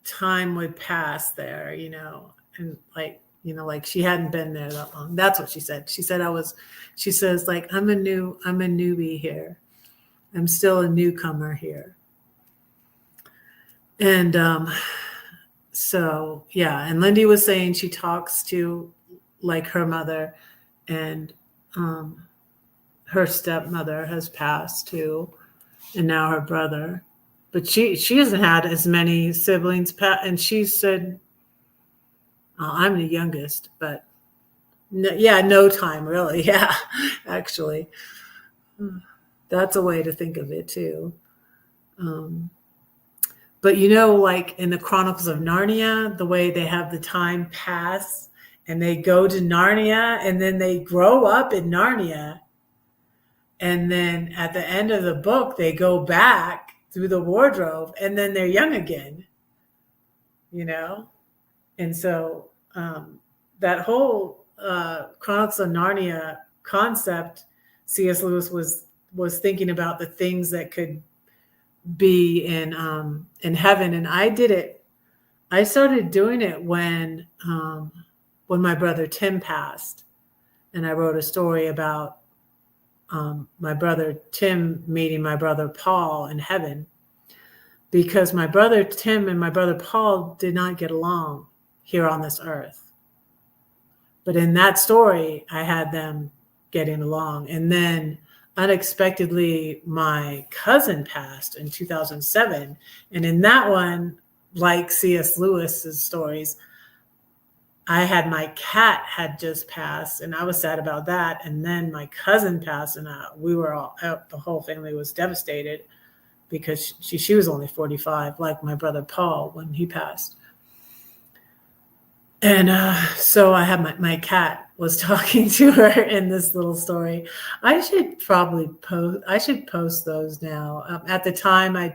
time would pass there, and like she hadn't been there that long. That's what she said. She says like, I'm a newbie here. I'm still a newcomer here. And so, yeah. And Lindy was saying she talks to like her mother, and her stepmother has passed too, and now her brother. But she hasn't had as many siblings. And she said, I'm the youngest, but no time really. Yeah, actually. That's a way to think of it too. But like in the Chronicles of Narnia, the way they have the time pass and they go to Narnia and then they grow up in Narnia. And then at the end of the book, they go back through the wardrobe and then they're young again, And so that whole Chronicles of Narnia concept, C.S. Lewis was thinking about the things that could be in heaven. And I started doing it when my brother Tim passed, and I wrote a story about my brother Tim meeting my brother Paul in heaven, because my brother Tim and my brother Paul did not get along here on this earth. But in that story, I had them getting along. And then unexpectedly, my cousin passed in 2007. And in that one, like C.S. Lewis's stories, my cat had just passed, and I was sad about that. And then my cousin passed, and we were the whole family was devastated, because she was only 45, like my brother Paul when he passed. And so I had my cat was talking to her in this little story. I should probably post those now. At the time,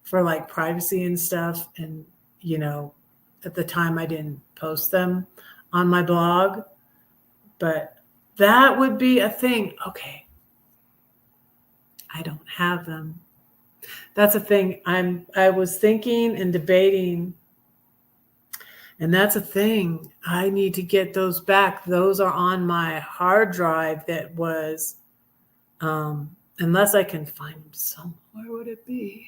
for like privacy and stuff, and at the time I didn't post them on my blog, but that would be a thing. Okay, I don't have them. That's a thing. I was thinking and debating, and that's a thing. I need to get those back. Those are on my hard drive that was, unless I can find them somewhere. Where would it be?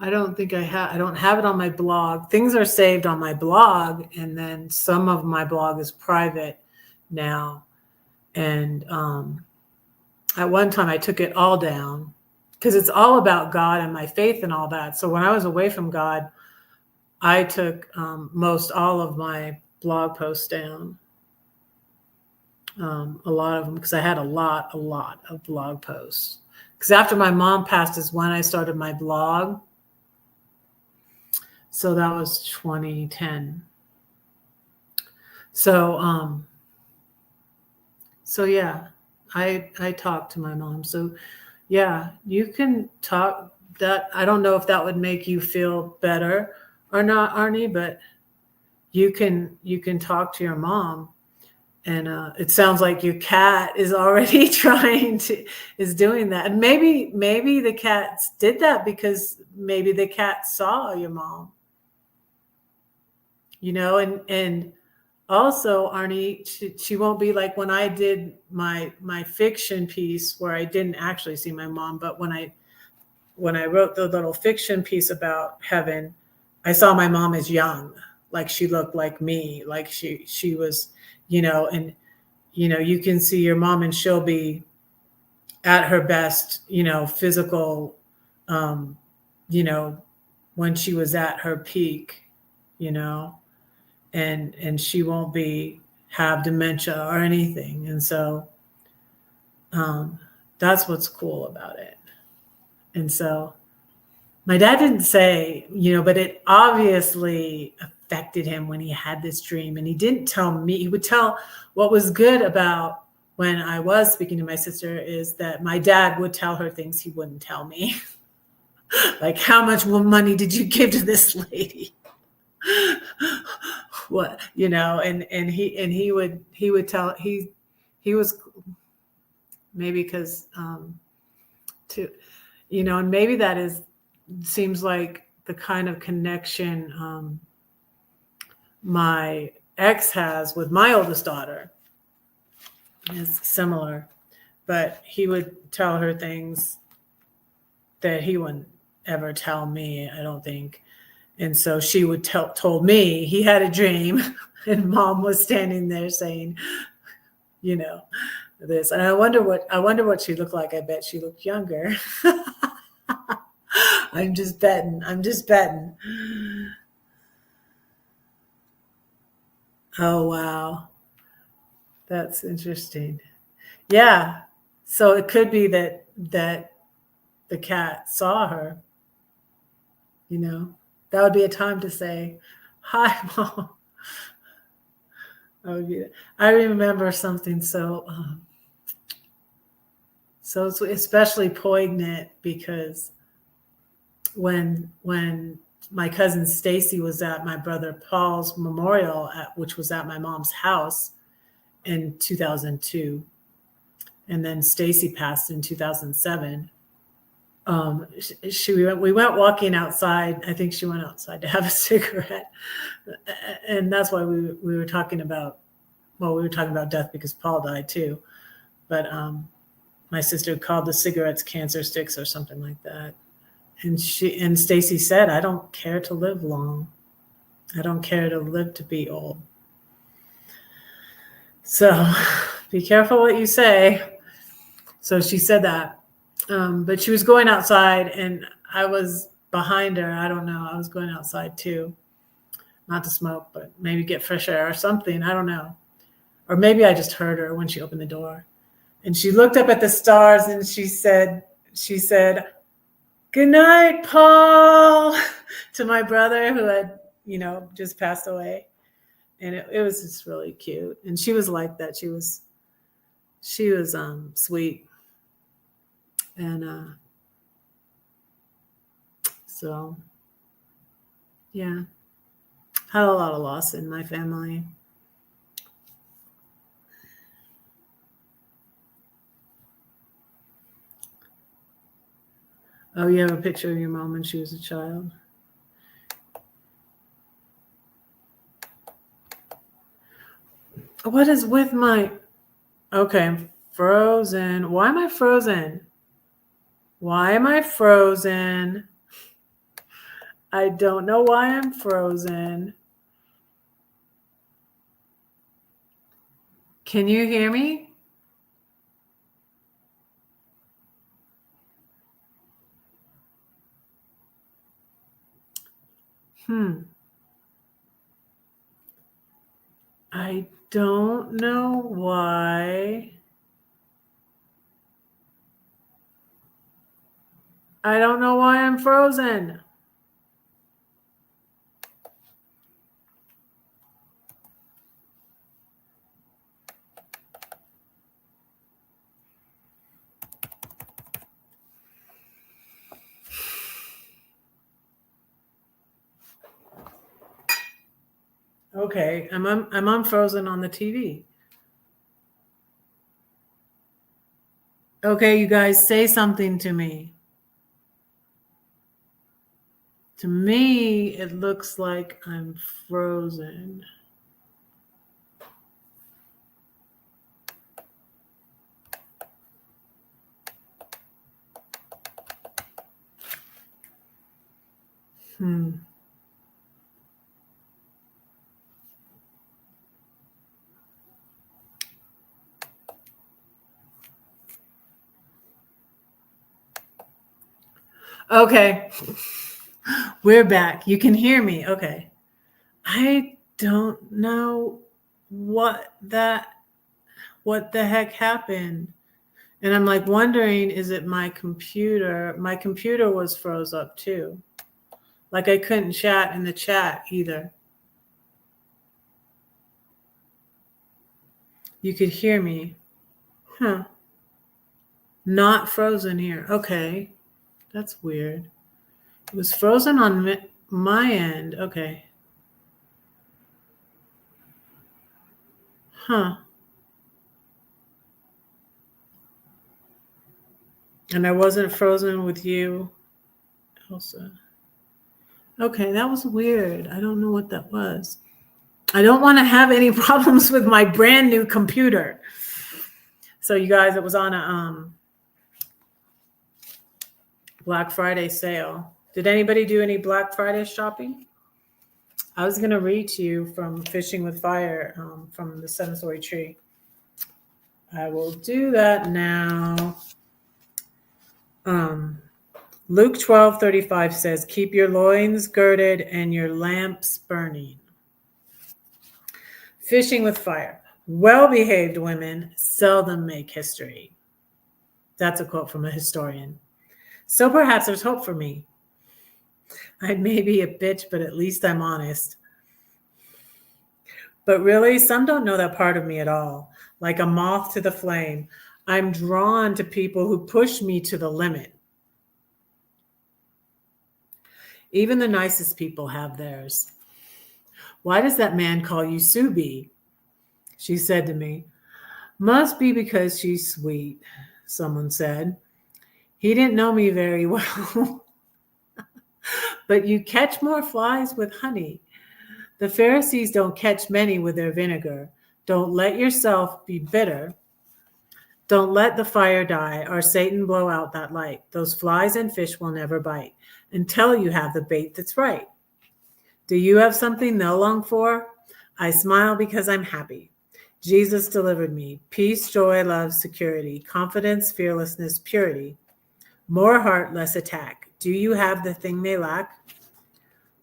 I don't think I don't have it on my blog. Things are saved on my blog, and then some of my blog is private now. And at one time I took it all down, because it's all about God and my faith and all that. So when I was away from God, I took most all of my blog posts down. A lot of them, because I had a lot of blog posts. Because after my mom passed is when I started my blog. So that was 2010. So yeah, I talked to my mom. So yeah, you can talk that. I don't know if that would make you feel better or not, Arnie, but you can talk to your mom. And it sounds like your cat is already is doing that. And maybe the cats did that because maybe the cat saw your mom. And also, Arnie, she won't be like when I did my fiction piece where I didn't actually see my mom, but when I wrote the little fiction piece about heaven, I saw my mom as young, like she looked like me, like she was, and you can see your mom and she'll be at her best, physical, when she was at her peak, and she won't have dementia or anything. And so that's what's cool about it. And so my dad didn't say, but it obviously affected him when he had this dream. And he didn't tell me. He would tell what was good about when I was speaking to my sister is that my dad would tell her things he wouldn't tell me. Like, how much money did you give to this lady? What, and he would tell, he was maybe because And maybe that seems like the kind of connection my ex has with my oldest daughter is similar, but he would tell her things that he wouldn't ever tell me, I don't think. And so she would told me he had a dream, and mom was standing there saying, this. And I wonder what she looked like. I bet she looked younger. I'm just betting. Oh wow. That's interesting. Yeah. So it could be that the cat saw her, That would be a time to say, "Hi, mom." I remember something so it's especially poignant because when my cousin Stacy was at my brother Paul's memorial, which was at my mom's house in 2002, and then Stacy passed in 2007. We went walking outside. I think she went outside to have a cigarette, and that's why we were talking about. Well, we were talking about death because Paul died too, but my sister called the cigarettes cancer sticks or something like that. And Stacy said, "I don't care to live long. I don't care to live to be old." So be careful what you say. So she said that. But she was going outside and I was behind her. I don't know. I was going outside too. Not to smoke, but maybe get fresh air or something. I don't know. Or maybe I just heard her when she opened the door. And she looked up at the stars and she said, "Good night, Paul," to my brother who had, just passed away. And it was just really cute. And she was like that. She was sweet. And so, yeah, had a lot of loss in my family. Oh, you have a picture of your mom when she was a child? What is with my... Okay, frozen. Why am I frozen? I don't know why I'm frozen. Can you hear me? I don't know why. I don't know why I'm frozen. Okay, I'm unfrozen on the TV. Okay, you guys, say something to me. To me, it looks like I'm frozen. Okay, we're back. You can hear me. Okay. I don't know what the heck happened. And I'm like wondering, is it my computer? My computer was froze up too. Like I couldn't chat in the chat either. You could hear me. Huh. Not frozen here. Okay. That's weird. It was frozen on my end. Okay. Huh. And I wasn't frozen with you, Elsa. Okay, that was weird. I don't know what that was. I don't want to have any problems with my brand new computer. So you guys, it was on a Black Friday sale. Did anybody do any Black Friday shopping? I was going to read to you from Fishing with Fire from the Seven Story Tree. I will do that now. Luke 12:35 says, keep your loins girded and your lamps burning. Fishing with Fire. Well-behaved women seldom make history. That's a quote from a historian. So perhaps there's hope for me. I may be a bitch, but at least I'm honest. But really, some don't know that part of me at all. Like a moth to the flame, I'm drawn to people who push me to the limit. Even the nicest people have theirs. Why does that man call you Subi? She said to me. Must be because she's sweet, someone said. He didn't know me very well. But you catch more flies with honey. The Pharisees don't catch many with their vinegar. Don't let yourself be bitter. Don't let the fire die or Satan blow out that light. Those flies and fish will never bite until you have the bait that's right. Do you have something they'll long for? I smile because I'm happy. Jesus delivered me peace, joy, love, security, confidence, fearlessness, purity. More heart, less attack. Do you have the thing they lack?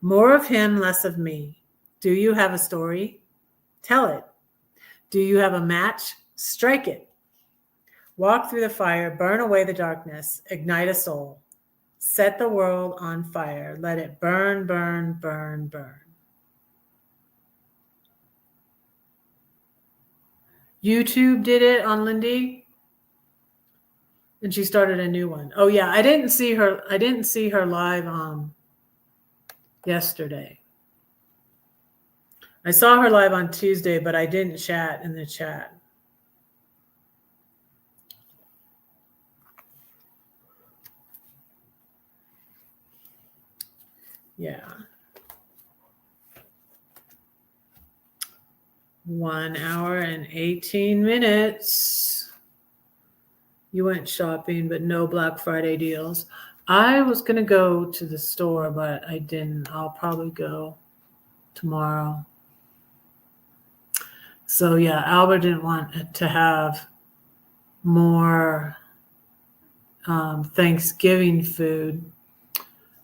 More of him, less of me. Do you have a story? Tell it. Do you have a match? Strike it. Walk through the fire, burn away the darkness, ignite a soul. Set the world on fire. Let it burn, burn, burn, burn. YouTube did it on Lindy. And she started a new one. Oh yeah, I didn't see her live yesterday. I saw her live on Tuesday, but I didn't chat in the chat. Yeah. 1 hour and 18 minutes. You went shopping, but no Black Friday deals. I was going to go to the store, but I didn't. I'll probably go tomorrow. So yeah, Albert didn't want to have more Thanksgiving food.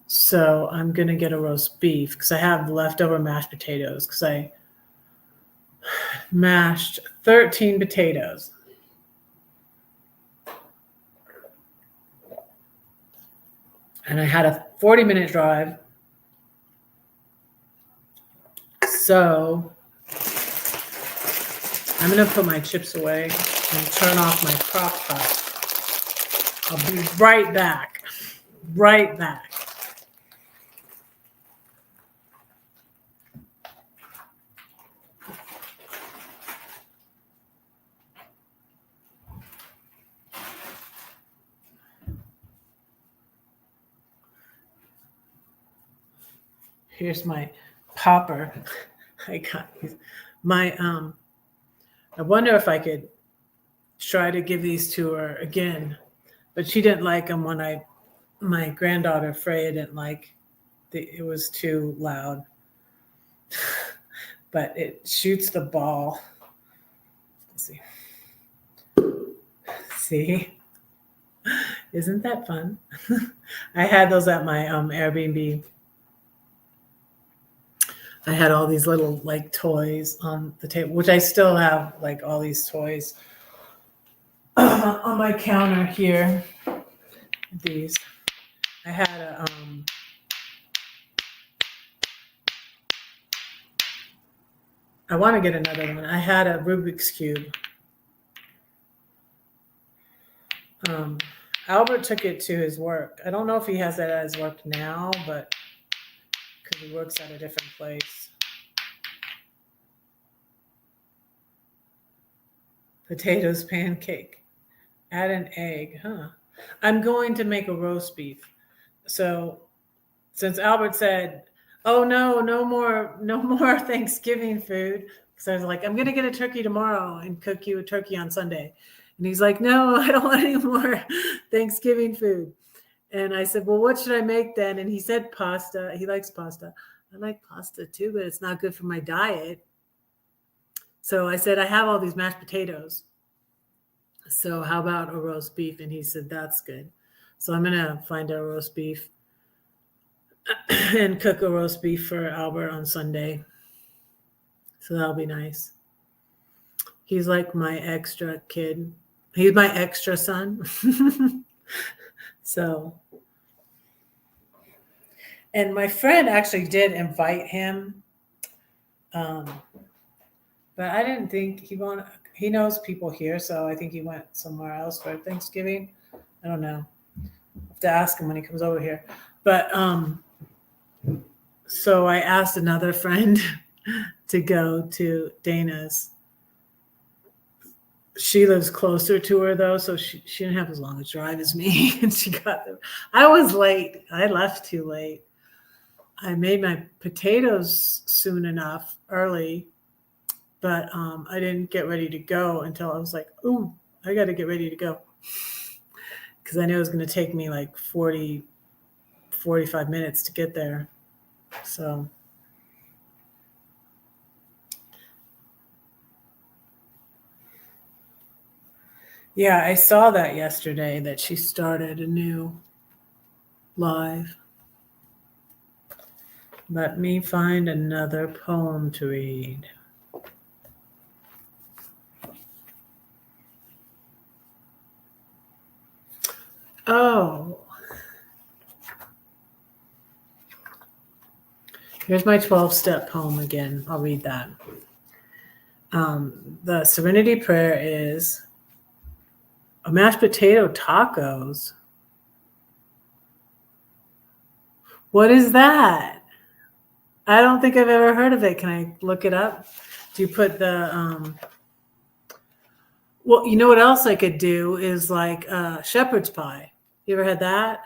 So I'm going to get a roast beef because I have leftover mashed potatoes because I mashed 13 potatoes. And I had a 40-minute drive. So I'm going to put my chips away and turn off my crock pot. I'll be right back. Right back. Here's my popper. I got my I wonder if I could try to give these to her again, but she didn't like them when my granddaughter Freya didn't like it was too loud. But it shoots the ball. Let's see. See? Isn't that fun? I had those at my Airbnb. I had all these little like toys on the table, which I still have like all these toys on my counter here. These. I had a I want to get another one. I had a Rubik's Cube. Albert took it to his work. I don't know if he has that at his work now, but because he works at a different place. Potatoes pancake. Add an egg, huh? I'm going to make a roast beef. So since Albert said, "Oh no more Thanksgiving food," because I was like, "I'm gonna get a turkey tomorrow and cook you a turkey on Sunday," and he's like, "No, I don't want any more Thanksgiving food." And I said, "Well, what should I make then?" And he said pasta. He likes pasta. I like pasta too, but it's not good for my diet. So I said, "I have all these mashed potatoes. So how about a roast beef?" And he said, "That's good." So I'm gonna find a roast beef and cook a roast beef for Albert on Sunday. So that'll be nice. He's like my extra kid. He's my extra son. So, and my friend actually did invite him. But I didn't think he knows people here. So I think he went somewhere else for Thanksgiving. I don't know. I have to ask him when he comes over here. But, so I asked another friend to go to Dana's. She lives closer to her though, so she didn't have as long a drive as me, and she got there. I was late. I left too late. I made my potatoes soon enough, early, but I didn't get ready to go until I was like, "Ooh, I got to get ready to go," because I knew it was going to take me like 40, 45 minutes to get there. So. Yeah, I saw that yesterday that she started a new live. Let me find another poem to read. Oh, here's my 12-step poem again. I'll read that. The Serenity Prayer is a mashed potato tacos. What is that? I don't think I've ever heard of it. Can I look it up? Do you put the well, you know what else I could do is like shepherd's pie. You ever had that?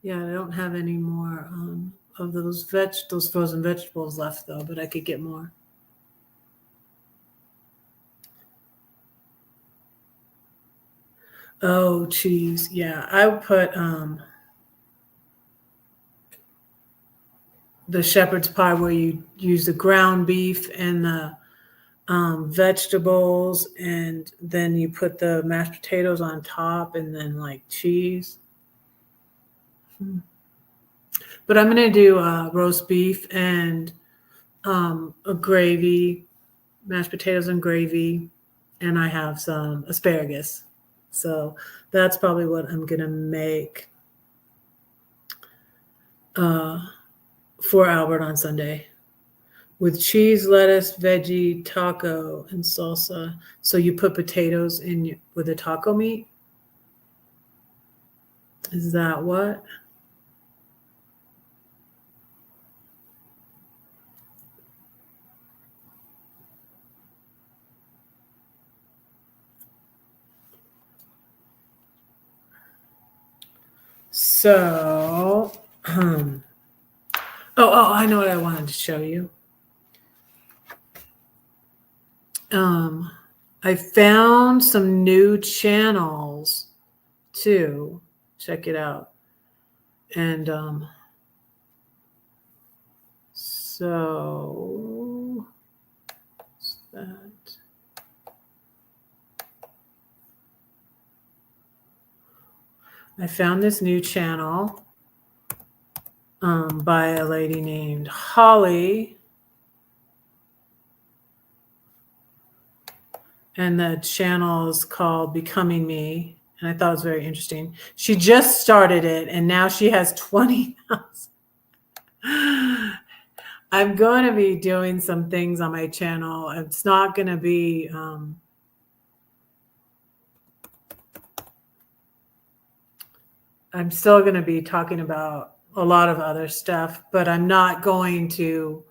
Yeah, I don't have any more of those frozen vegetables left though, but I could get more. Oh, cheese. Yeah, I would put the shepherd's pie where you use the ground beef and the vegetables, and then you put the mashed potatoes on top, and then like cheese. But I'm gonna do roast beef and a gravy, mashed potatoes and gravy, and I have some asparagus. So that's probably what I'm gonna make for Albert on Sunday, with cheese, lettuce, veggie, taco, and salsa. So you put potatoes in with the taco meat? Is that what? So, I know what I wanted to show you. I found some new channels too. Check it out. And so that. I found this new channel by a lady named Holly. And the channel is called Becoming Me. And I thought it was very interesting. She just started it, and now she has 20,000. I'm going to be doing some things on my channel. It's not going to be I'm still going to be talking about a lot of other stuff, but I'm not going to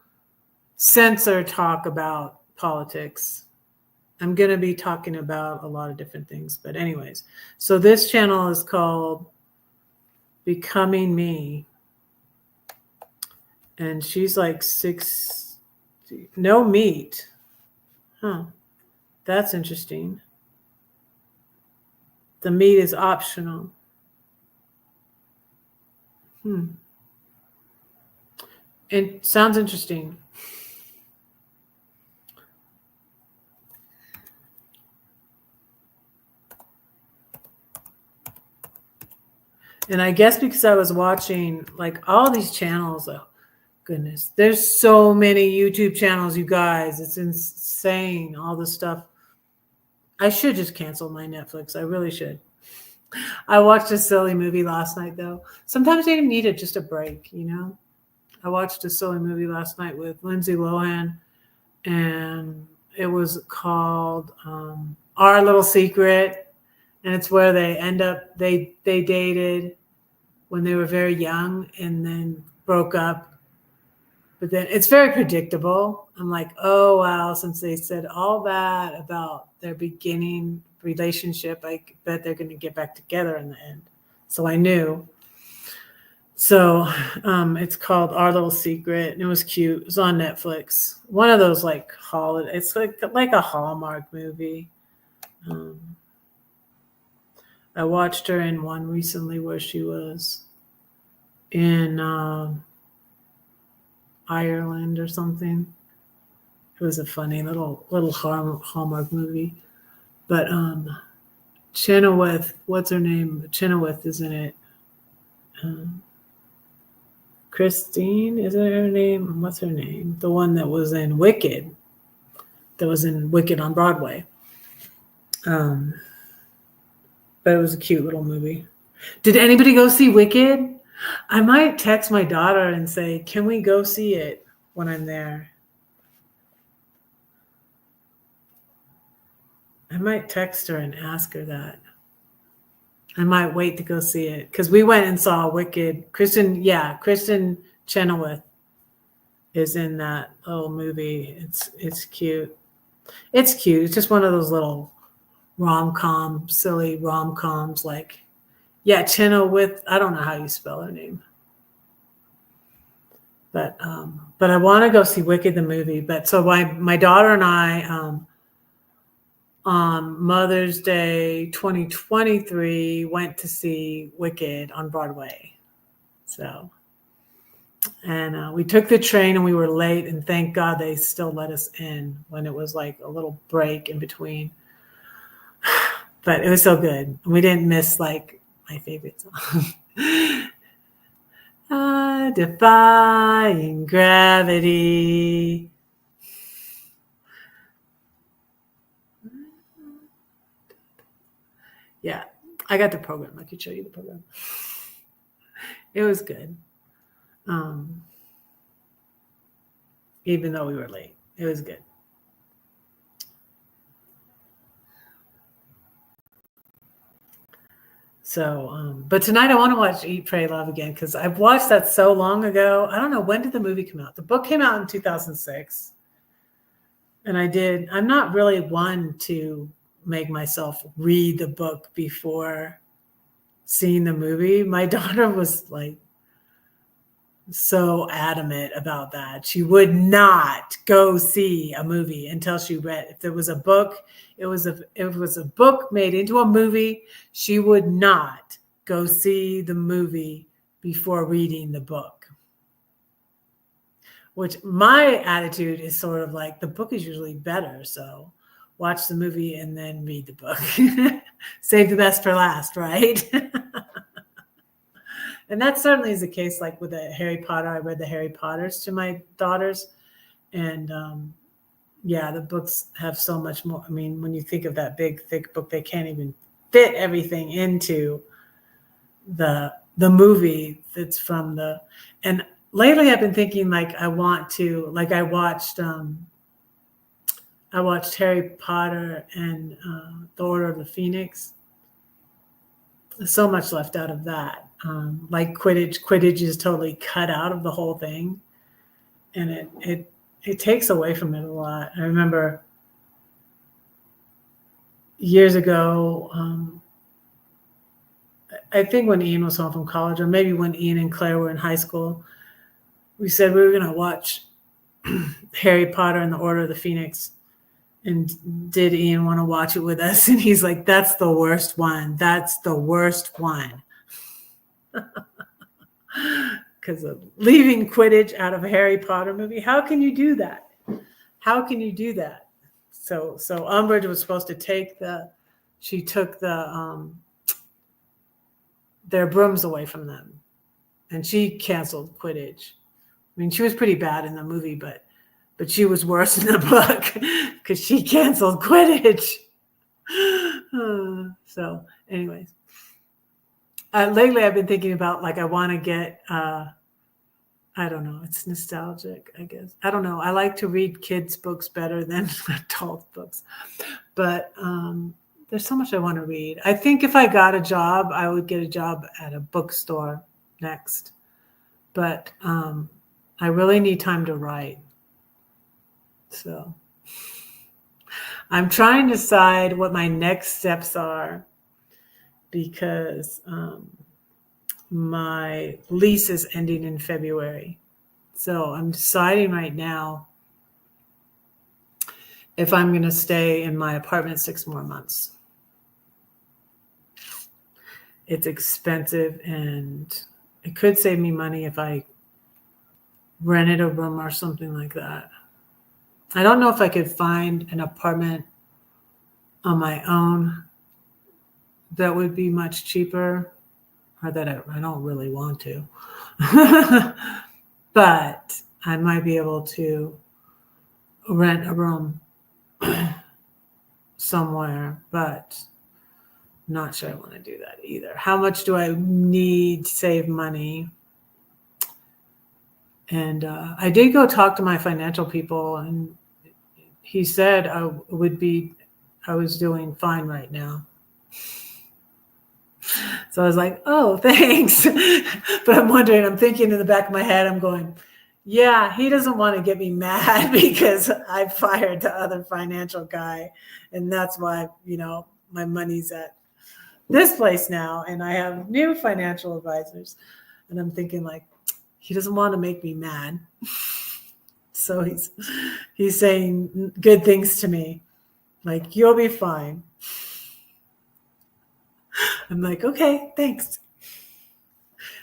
censor talk about politics. I'm going to be talking about a lot of different things. But anyways, so this channel is called Becoming Me. And she's like 6, no meat. Huh. That's interesting. The meat is optional. It sounds interesting. And I guess because I was watching like all these channels, oh goodness, there's so many YouTube channels, you guys. It's insane, all this stuff. I should just cancel my Netflix. I really should. I watched a silly movie last night, though. Sometimes you need just a break, you know? I watched a silly movie last night with Lindsay Lohan, and it was called Our Little Secret. And it's where they end up, they dated when they were very young and then broke up. But then it's very predictable. I'm like, oh, wow, since they said all that about their beginning relationship, I bet they're going to get back together in the end. So I knew. So it's called Our Little Secret, and it was cute. It was on Netflix. One of those like holiday. It's like a Hallmark movie. I watched her in one recently where she was in Ireland or something. It was a funny little Hallmark movie. But Chenoweth, what's her name? Chenoweth is in it. Christine, is that her name? What's her name? The one that was in Wicked. That was in Wicked on Broadway. But it was a cute little movie. Did anybody go see Wicked? I might text my daughter and say, can we go see it when I'm there? I might text her and ask her that. I might wait to go see it because we went and saw Wicked. Kristen Chenoweth is in that little movie. It's cute. It's cute. It's just one of those little silly rom-coms. Like, yeah, Chenoweth. I don't know how you spell her name, but I want to go see Wicked the movie. But so my daughter and I. On Mother's Day 2023, went to see Wicked on Broadway. So, and we took the train and we were late, and thank God they still let us in when it was like a little break in between. But it was so good. We didn't miss like my favorite song. Defying Gravity. Yeah, I got the program. I could show you the program. It was good. Even though we were late, it was good. So, but tonight I want to watch Eat, Pray, Love again because I've watched that so long ago. I don't know, when did the movie come out? The book came out in 2006. And I'm not really one to make myself read the book before seeing the movie. My daughter was like so adamant about that. She would not go see a movie until she read. If there was a book, it was a book made into a movie, she would not go see the movie before reading the book. Which my attitude is sort of like the book is usually better. So watch the movie and then read the book. Save the best for last, right? And that certainly is the case. Like with the Harry Potter, I read the Harry Potters to my daughters. And yeah, the books have so much more. I mean, when you think of that big, thick book, they can't even fit everything into the movie that's from the, and lately I've been thinking like I watched Harry Potter and the Order of the Phoenix. There's so much left out of that. Like Quidditch is totally cut out of the whole thing. And it takes away from it a lot. I remember years ago, I think when Ian was home from college, or maybe when Ian and Claire were in high school, we said we were going to watch Harry Potter and the Order of the Phoenix. And did Ian want to watch it with us? And he's like, that's the worst one. That's the worst one. Because of leaving Quidditch out of a Harry Potter movie. How can you do that? How can you do that? So Umbridge was supposed to she took their brooms away from them. And she canceled Quidditch. I mean, she was pretty bad in the movie, but she was worse in the book because she canceled Quidditch. So anyways, lately I've been thinking about, like, I want to get, I don't know, it's nostalgic, I guess. I don't know. I like to read kids' books better than adult books. But there's so much I want to read. I think if I got a job, I would get a job at a bookstore next. But I really need time to write. So I'm trying to decide what my next steps are, because my lease is ending in February. So I'm deciding right now if I'm going to stay in my apartment 6 more months. It's expensive, and it could save me money if I rented a room or something like that. I don't know if I could find an apartment on my own that would be much cheaper, or that I don't really want to. But I might be able to rent a room somewhere, but I'm not sure I want to do that either. How much do I need to save money? And I did go talk to my financial people, and he said I was doing fine right now. So I was like, oh, thanks. But I'm thinking in the back of my head, I'm going, yeah, he doesn't want to get me mad because I fired the other financial guy. And that's why, my money's at this place now. And I have new financial advisors. And I'm thinking, like, he doesn't want to make me mad. So he's saying good things to me. Like, you'll be fine. I'm like, okay, thanks.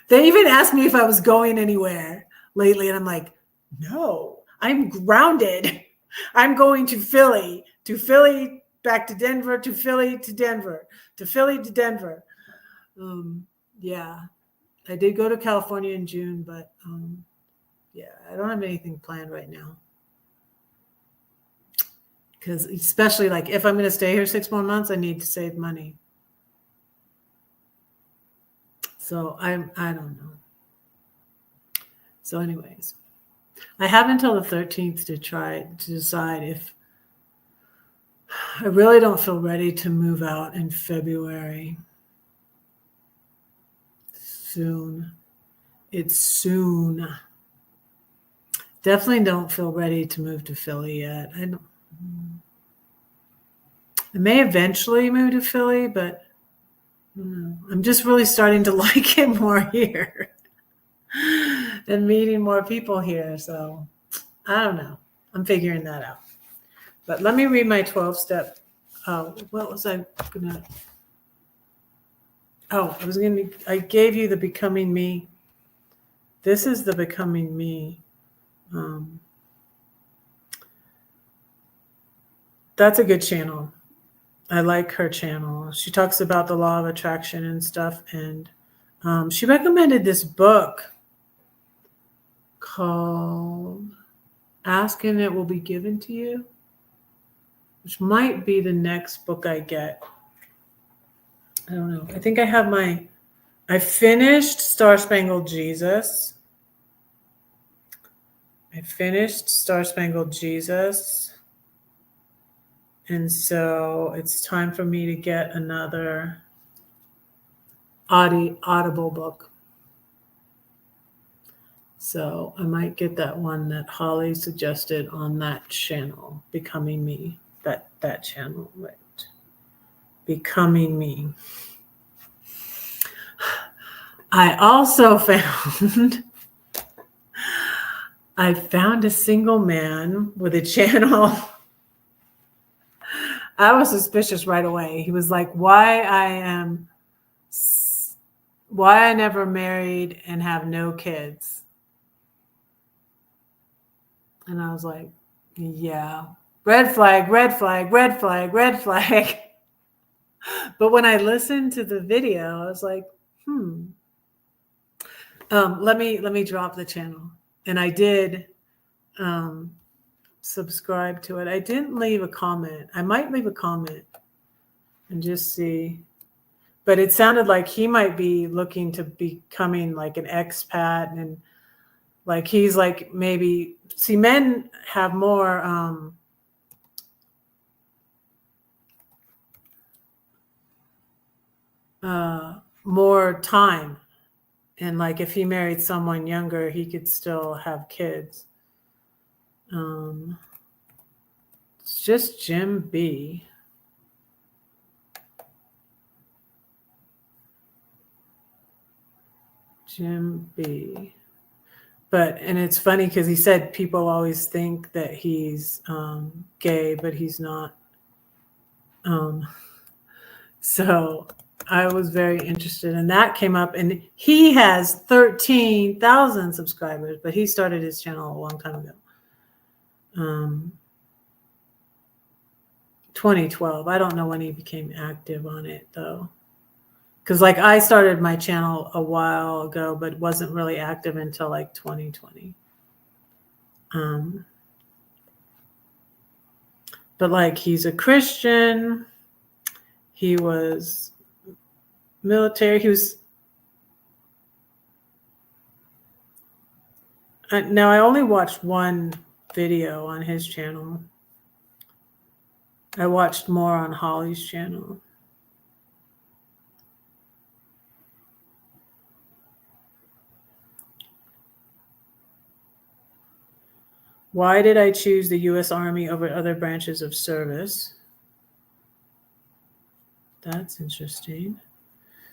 They even asked me if I was going anywhere lately. And I'm like, no, I'm grounded. I'm going to Philly, back to Denver, to Philly, to Denver, to Philly, to Denver. Yeah, I did go to California in June, but yeah, I don't have anything planned right now. Because especially, like, if I'm going to stay here 6 more months, I need to save money. So I don't know. So anyways, I have until the 13th to decide if I really don't feel ready to move out in February. Soon. It's soon. Definitely don't feel ready to move to Philly yet. I may eventually move to Philly, but I'm just really starting to like it more here and meeting more people here. So I don't know. I'm figuring that out. But let me read my 12-step. What was I going to? Oh, I gave you the Becoming Me. This is the Becoming Me. That's a good channel. I like her channel. She talks about the law of attraction and stuff. And she recommended this book called Ask and It Will Be Given to You, which might be the next book I get. I don't know. I think I finished Star Spangled Jesus. And so it's time for me to get another Audible book. So I might get that one that Holly suggested on that channel, Becoming Me, that channel, right? Becoming Me. I also found a single man with a channel. I was suspicious right away. He was like, why I never married and have no kids. And I was like, yeah, red flag, red flag, red flag, red flag. But when I listened to the video, I was like, let me drop the channel. And I did subscribe to it. I didn't leave a comment. I might leave a comment and just see. But it sounded like he might be looking to becoming like an expat, and like he's like, maybe, see, men have more more time, and like if he married someone younger, he could still have kids. It's just Jim B. Jim B. But, and it's funny because he said people always think that he's gay, but he's not. So I was very interested, and that came up, and he has 13,000 subscribers, but he started his channel a long time ago. 2012. I don't know when he became active on it though. Because like I started my channel a while ago, but wasn't really active until like 2020. But like he's a Christian. He was military. He was. Now I only watched one video on his channel. I watched more on Holly's channel. Why did I choose the U.S. Army over other branches of service? That's interesting.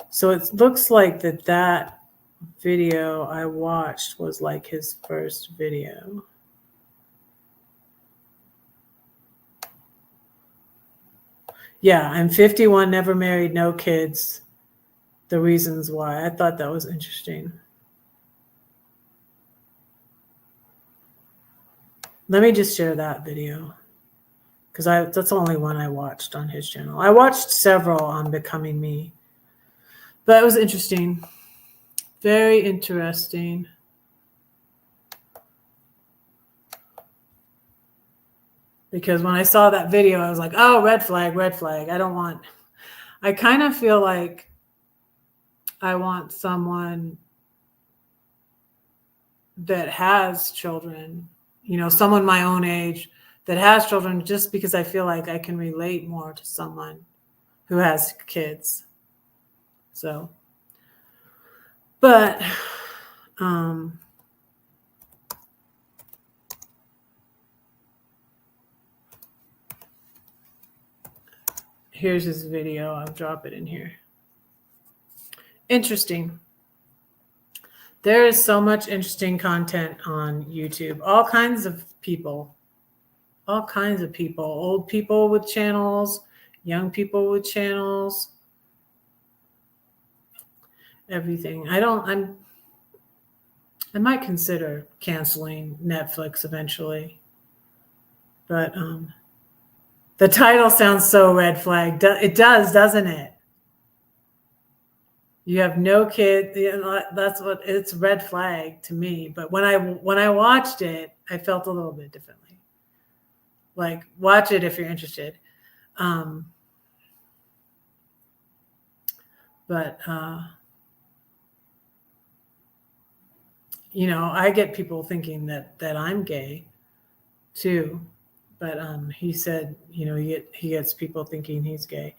So it looks like that video I watched was like his first video. Yeah, I'm 51, never married, no kids. The reasons why. I thought that was interesting. Let me just share that video, because that's the only one I watched on his channel. I watched several on Becoming Me, but it was interesting. Very interesting. Because when I saw that video, I was like, oh, red flag, red flag. I kind of feel like I want someone that has children, someone my own age that has children, just because I feel like I can relate more to someone who has kids. So, but, here's his video. I'll drop it in here. Interesting. There is so much interesting content on YouTube. All kinds of people. Old people with channels, young people with channels, everything. I might consider canceling Netflix eventually. But the title sounds so red flag. It does, doesn't it? You have no kid. That's what it's red flag to me. But when I watched it, I felt a little bit differently. Like, watch it if you're interested. But I get people thinking that I'm gay too. But he said, he gets people thinking he's gay.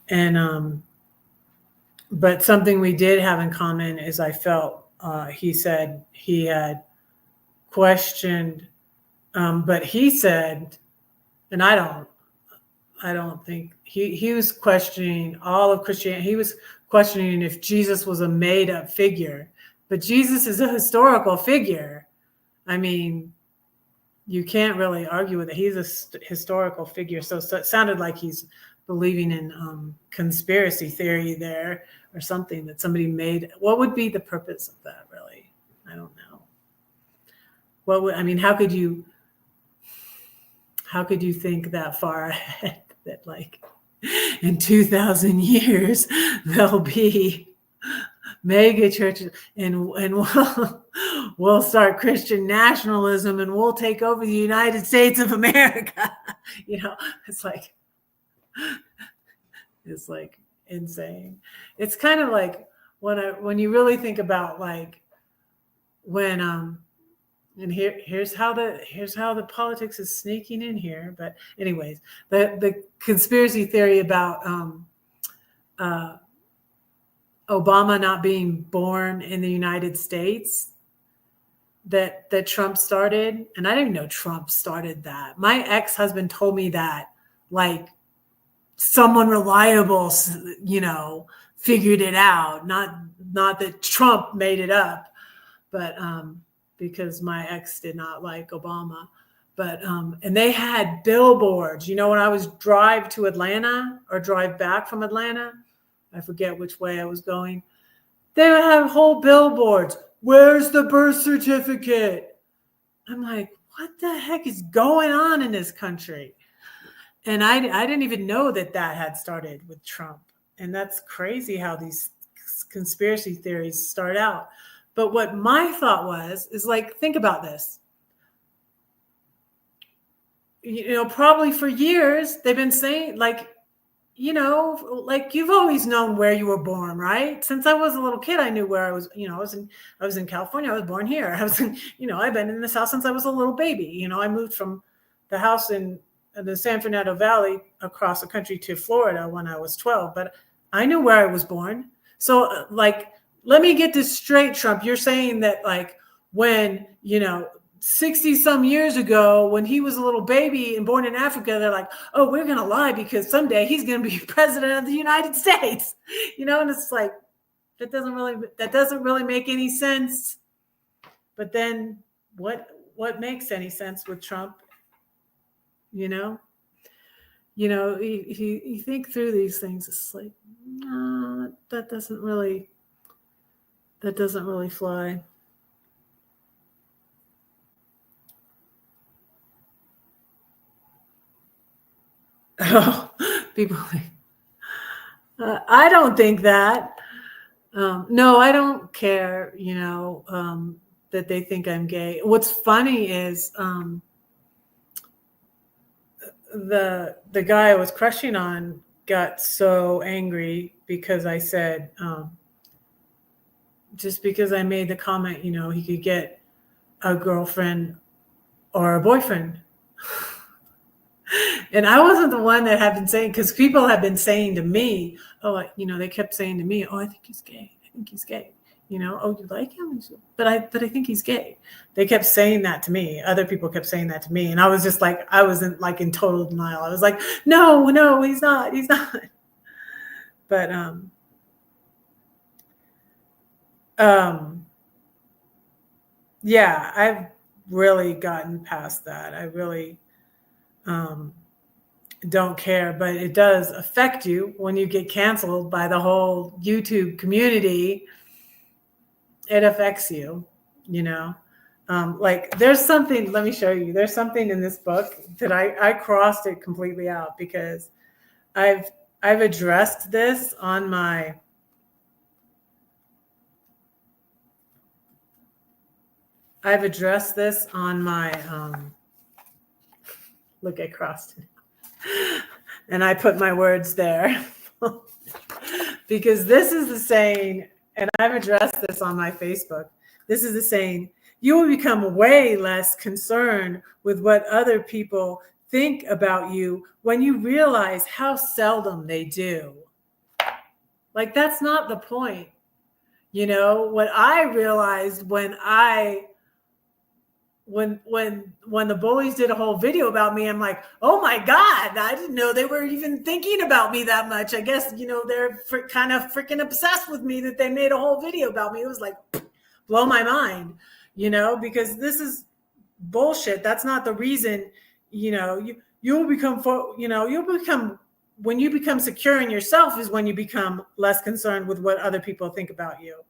And but something we did have in common is I felt he said he had questioned, but he said, and I don't think he was questioning all of Christianity. He was questioning if Jesus was a made up figure, but Jesus is a historical figure. I mean, you can't really argue with it. He's a historical figure. So it sounded like he's believing in conspiracy theory there or something that somebody made. What would be the purpose of that, really? I don't know. How could you think that far ahead that like in 2,000 years there'll be mega churches and we'll start Christian nationalism and we'll take over the United States of America? It's like insane. It's kind of like when you really think about like when and here's how the politics is sneaking in here. But anyways, the conspiracy theory about Obama not being born in the United States that Trump started, and I didn't know Trump started that. My ex-husband told me that like someone reliable, figured it out. Not that Trump made it up, but because my ex did not like Obama. But and they had billboards. When I was drive to Atlanta or drive back from Atlanta, I forget which way I was going, they would have whole billboards. Where's the birth certificate? I'm like, what the heck is going on in this country? And I didn't even know that had started with Trump. And that's crazy how these conspiracy theories start out. But what my thought is like, think about this. Probably for years, they've been saying like, like you've always known where you were born, right? Since I was a little kid, I knew where I was. I was in California. I was born here. I've been in this house since I was a little baby. I moved from the house in the San Fernando Valley across the country to Florida when I was 12, but I knew where I was born. So let me get this straight, Trump. You're saying that like when, 60 some years ago, when he was a little baby and born in Africa, they're like, oh, we're going to lie because someday he's going to be president of the United States, and it's like, that doesn't really make any sense. But then what makes any sense with Trump? You think through these things, it's like, no, that doesn't really fly. Oh, people, I don't think that. No, I don't care, that they think I'm gay. What's funny is the guy I was crushing on got so angry because I said, just because I made the comment, he could get a girlfriend or a boyfriend. And I wasn't the one that had been saying, because people have been saying to me, oh, they kept saying to me, oh, I think he's gay. I think he's gay. Oh, you like him? But I think he's gay. They kept saying that to me. Other people kept saying that to me. And I was just like, I wasn't like in total denial. I was like, no, he's not. He's not. But, yeah, I've really gotten past that. I really, don't care, but it does affect you when you get canceled by the whole YouTube community. It affects you, like there's something, let me show you. There's something in this book that I crossed it completely out because I've addressed this on my, look, I crossed it. And I put my words there because this is the saying, and I've addressed this on my Facebook. This is the saying, you will become way less concerned with what other people think about you when you realize how seldom they do. Like, that's not the point. What I realized when I when the bullies did a whole video about me, I'm like, oh my God, I didn't know they were even thinking about me that much. I guess, they're kind of freaking obsessed with me that they made a whole video about me. It was like, blow my mind, because this is bullshit. That's not the reason, you'll become, when you become secure in yourself is when you become less concerned with what other people think about you.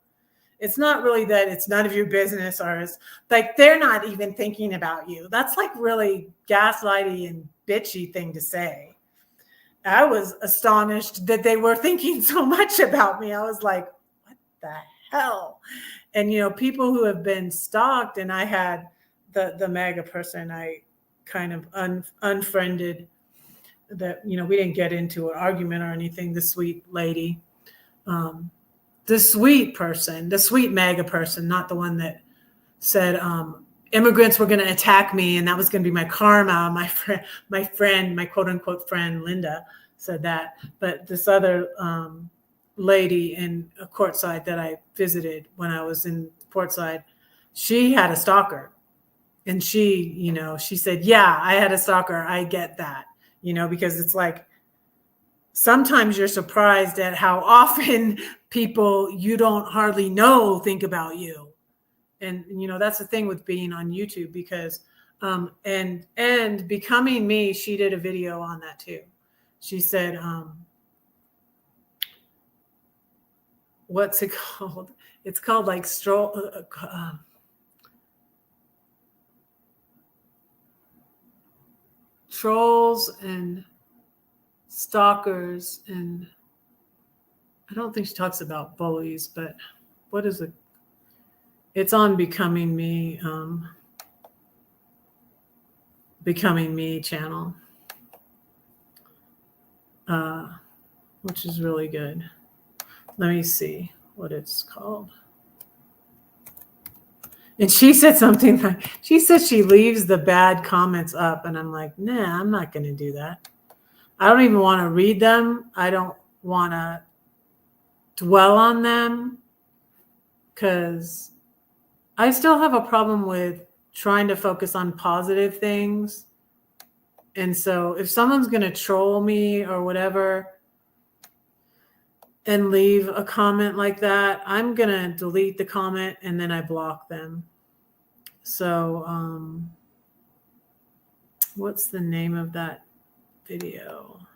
It's not really that it's none of your business, or it's like they're not even thinking about you. That's like really gaslighty and bitchy thing to say. I was astonished that they were thinking so much about me. I was like, what the hell? And, people who have been stalked, and I had the MAGA person I kind of unfriended that, we didn't get into an argument or anything, the sweet lady. The sweet person, the sweet MAGA person, not the one that said immigrants were going to attack me and that was going to be my karma. My friend, my quote unquote friend, Linda, said that. But this other lady in Courtside that I visited when I was in Portside, she had a stalker. And she said, yeah, I had a stalker. I get that, because it's like, sometimes you're surprised at how often people you don't hardly know think about you. And, that's the thing with being on YouTube, because, and Becoming Me, she did a video on that too. She said, what's it called? It's called like trolls and stalkers, and I don't think she talks about bullies, but what is it? It's on Becoming Me, Becoming Me channel, which is really good. Let me see what it's called. And she said something like, she said she leaves the bad comments up, and I'm like, nah, I'm not going to do that. I don't even want to read them. I don't want to dwell on them, because I still have a problem with trying to focus on positive things. And so if someone's going to troll me or whatever and leave a comment like that, I'm going to delete the comment and then I block them. So what's the name of that video?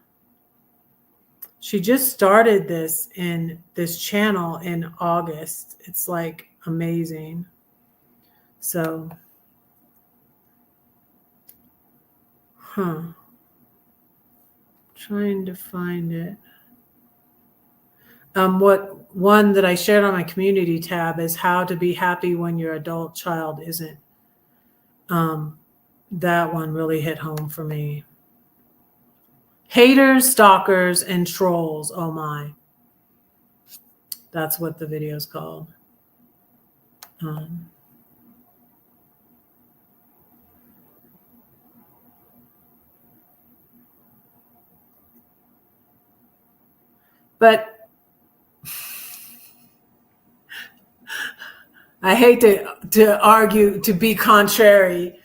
She just started this channel in August. It's like amazing. So, trying to find it. What one that I shared on my community tab is how to be happy when your adult child isn't. That one really hit home for me. Haters, stalkers, and trolls. Oh my. That's what the video is called. But I hate to argue, to be contrary,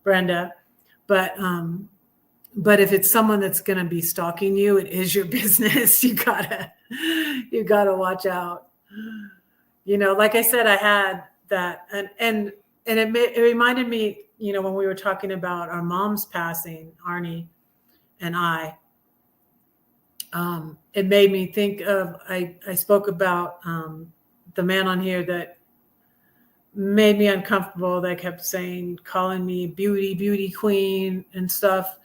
Brenda, but if it's someone that's going to be stalking you, it is your business. You gotta watch out. Like I said, I had that, and it reminded me, when we were talking about our mom's passing, Arnie and I. It made me think of, I spoke about the man on here that made me uncomfortable, that kept calling me beauty queen and stuff,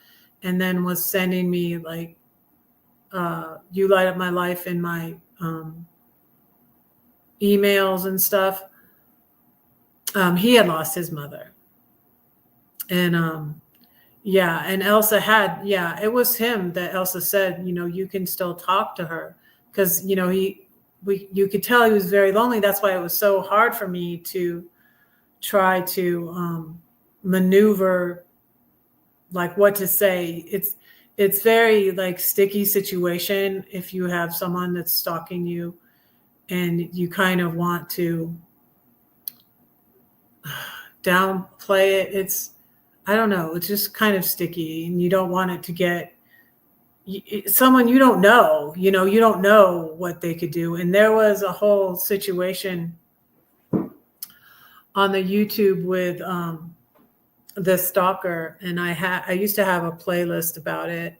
and then was sending me like, you light up my life in my emails and stuff. He had lost his mother. And yeah, and Elsa had, it was him that Elsa said, you can still talk to her, because, you could tell he was very lonely. That's why it was so hard for me to try to maneuver, like what to say. It's very like sticky situation if you have someone that's stalking you and you kind of want to downplay it. It's, I don't know, it's just kind of sticky, and you don't want it to get someone you don't know, you don't know what they could do. And there was a whole situation on the YouTube with the stalker, and I used to have a playlist about it,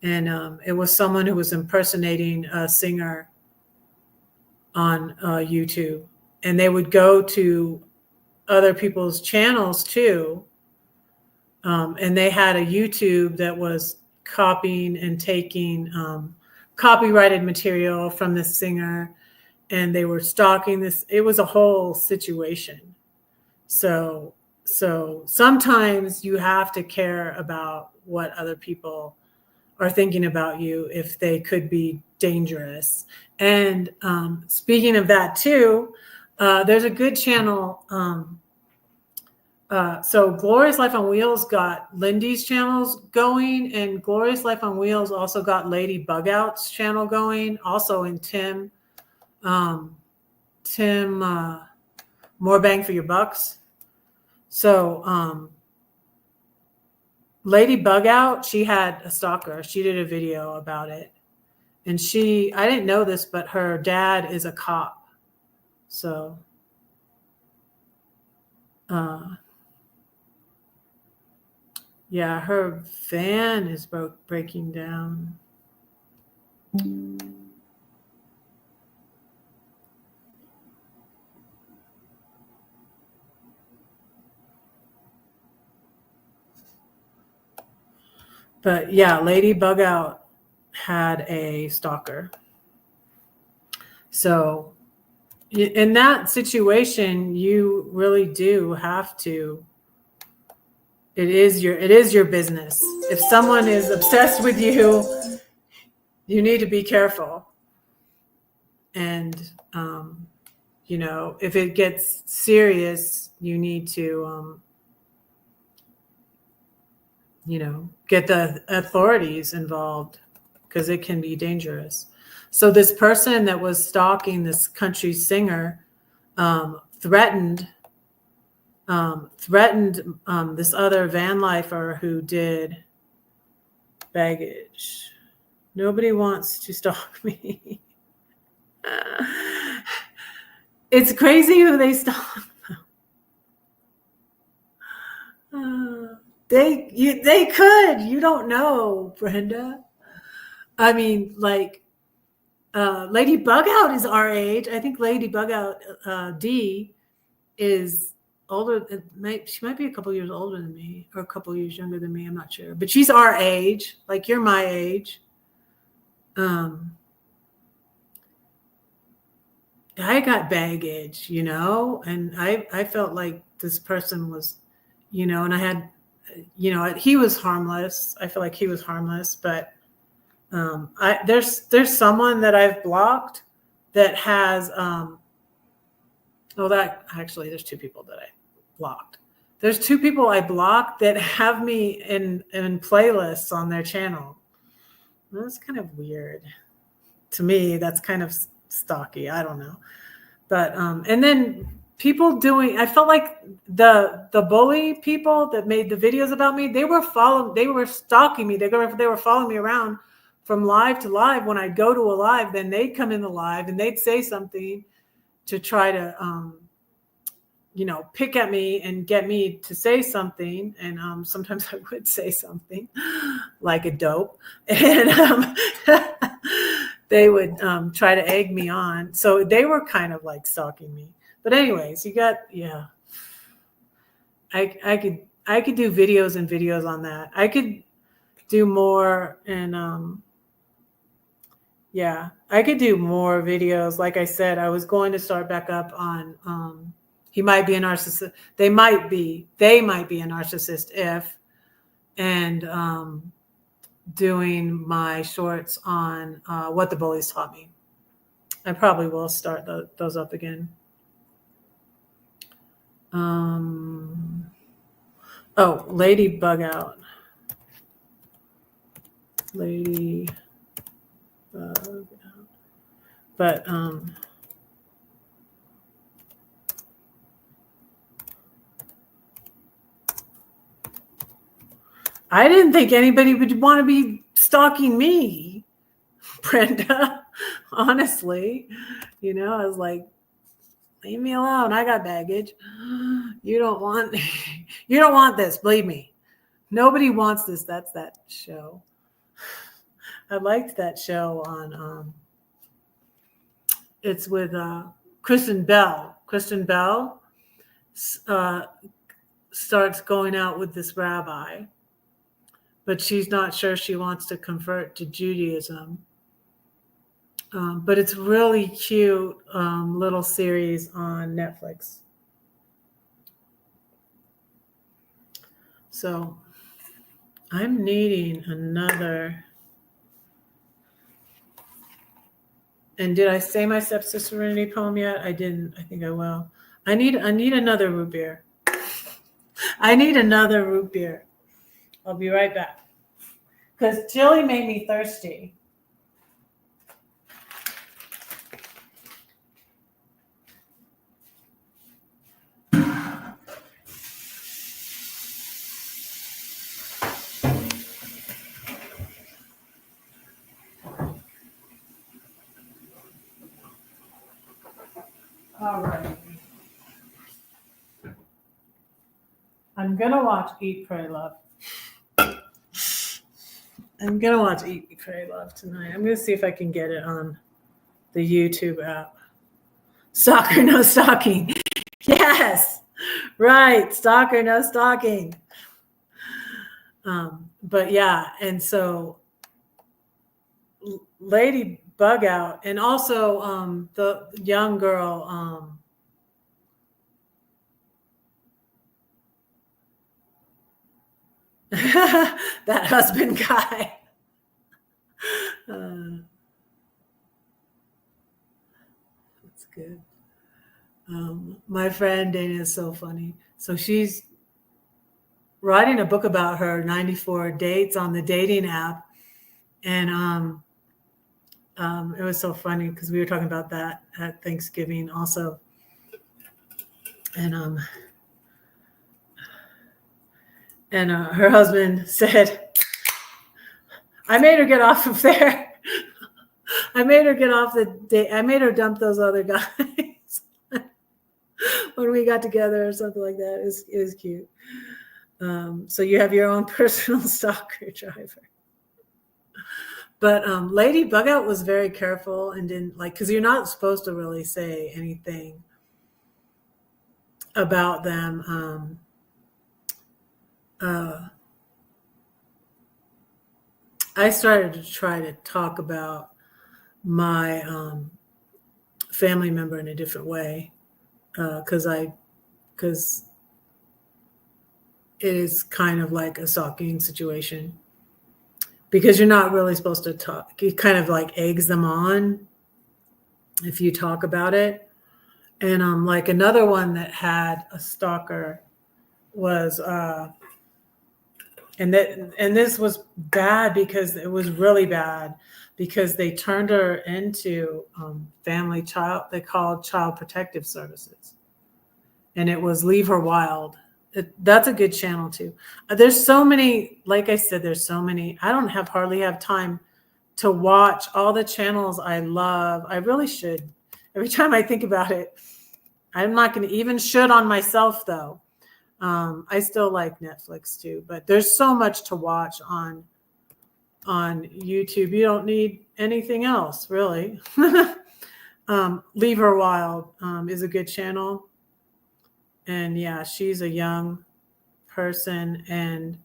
and it was someone who was impersonating a singer on YouTube, and they would go to other people's channels too, and they had a YouTube that was copying and taking copyrighted material from this singer, and they were stalking this. It was a whole situation. So sometimes you have to care about what other people are thinking about you if they could be dangerous. And speaking of that too, there's a good channel. So Glorious Life on Wheels got Lindy's channels going, and Glorious Life on Wheels also got Lady Bugout's channel going, also in Tim More Bang for Your Bucks. So Lady Bugout, she had a stalker. She did a video about it. And I didn't know this, but her dad is a cop. So yeah, her van is breaking down. But yeah, Lady Bugout had a stalker. So in that situation, you really do have to. It is your business. If someone is obsessed with you, you need to be careful. And if it gets serious, you need to get the authorities involved, because it can be dangerous. So this person that was stalking this country singer threatened this other van lifer who did baggage. Nobody wants to stalk me. It's crazy who they stalk. They could. You don't know, Brenda. I mean, like, Lady Bugout is our age. I think Lady Bugout D is older. She might be a couple years older than me, or a couple years younger than me. I'm not sure, but she's our age. Like, you're my age. I got baggage, and I felt like this person was, and I had, he was harmless. I feel like he was harmless, but there's someone that I've blocked that has there's two people that I blocked. There's two people I blocked that have me in playlists on their channel. That's kind of weird to me. That's kind of stalky. I don't know. But and then people I felt like the bully people that made the videos about me, they were stalking me. They were following me around from live to live. When I'd go to a live, then they'd come in the live and they'd say something to try to pick at me and get me to say something. And sometimes I would say something like a dope, and they would try to egg me on. So they were kind of like stalking me. But anyways, I could do videos and videos on that. I could do more, and I could do more videos. Like I said, I was going to start back up on he might be a narcissist. They might be a narcissist and doing my shorts on what the bullies taught me. I probably will start those up again. Lady Bugout. Lady Bugout. But I didn't think anybody would want to be stalking me, Brenda. Honestly, I was like, leave me alone. I got baggage. You don't want this. Believe me. Nobody wants this. That's that show. I liked that show on, it's with Kristen Bell. Kristen Bell starts going out with this rabbi, but she's not sure she wants to convert to Judaism. But it's really cute little series on Netflix. So I'm needing another. And did I say my Stepsister Serenity poem yet? I didn't. I think I will. I need another root beer. I need another root beer. I'll be right back. Because Chili made me thirsty. All right. I'm going to watch Eat, Pray, Love. I'm going to watch Eat, Pray, Love tonight. I'm going to see if I can get it on the YouTube app. Stalker, no stalking. Yes. Right. Stalker, no stalking. But yeah. And so Lady Bug Out, and also the young girl, that husband guy. That's good. My friend Dana is so funny. So she's writing a book about her 94 dates on the dating app. And it was so funny because we were talking about that at Thanksgiving also. And her husband said, I made her get off of there. I made her get off the date. I made her dump those other guys when we got together or something like that. It was cute. So you have your own personal stalker driver. But Lady Bug Out was very careful and didn't because you're not supposed to really say anything about them. I started to try to talk about my family member in a different way because it is kind of like a stalking situation because you're not really supposed to talk. It kind of like eggs them on if you talk about it. And like another one that had a stalker was and this was bad because it was really bad because they turned her into they called Child Protective Services, and it was Leave Her Wild. That's a good channel too. There's so many, like I said, there's so many. I don't hardly have time to watch all the channels I love. I really should. Every time I think about it, I'm not going to even should on myself though. I still like Netflix too, but there's so much to watch on YouTube. You don't need anything else really. Leave Her Wild is a good channel. And yeah, she's a young person and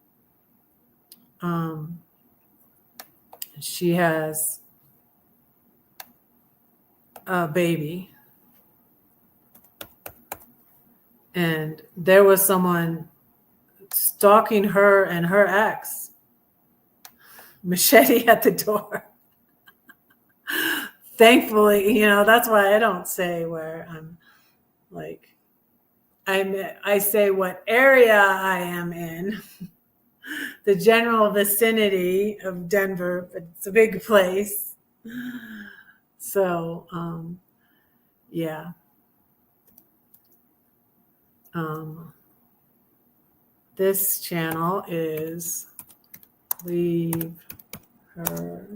she has a baby. And there was someone stalking her and her ex, machete at the door. Thankfully, that's why I don't say where I'm like, I say what area I am in, the general vicinity of Denver, but it's a big place. So, yeah. This channel is Leave her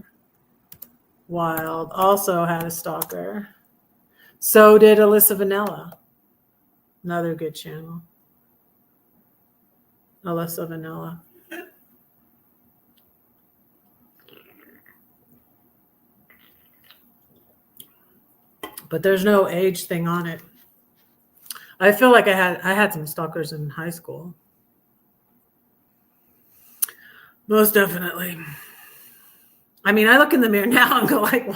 wild. Also had a stalker. So did Alyssa Vanilla. Another good channel. Alyssa Vanilla. But there's no age thing on it. I feel like I had some stalkers in high school. Most definitely. I mean, I look in the mirror now and go like,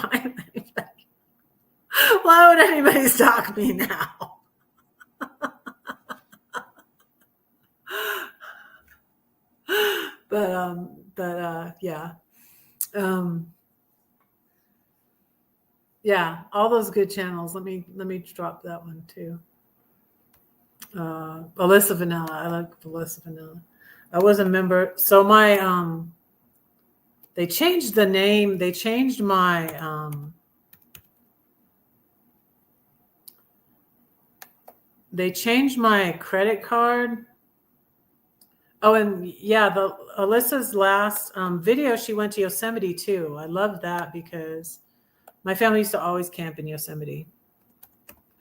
why would anybody stalk me now? Yeah. Yeah, all those good channels. Let me drop that one too. Alyssa Vanilla. I like Alyssa Vanilla. I was a member. So my they changed the name. They changed my credit card. Oh, and yeah, the Alyssa's last video, she went to Yosemite too. I love that because my family used to always camp in Yosemite.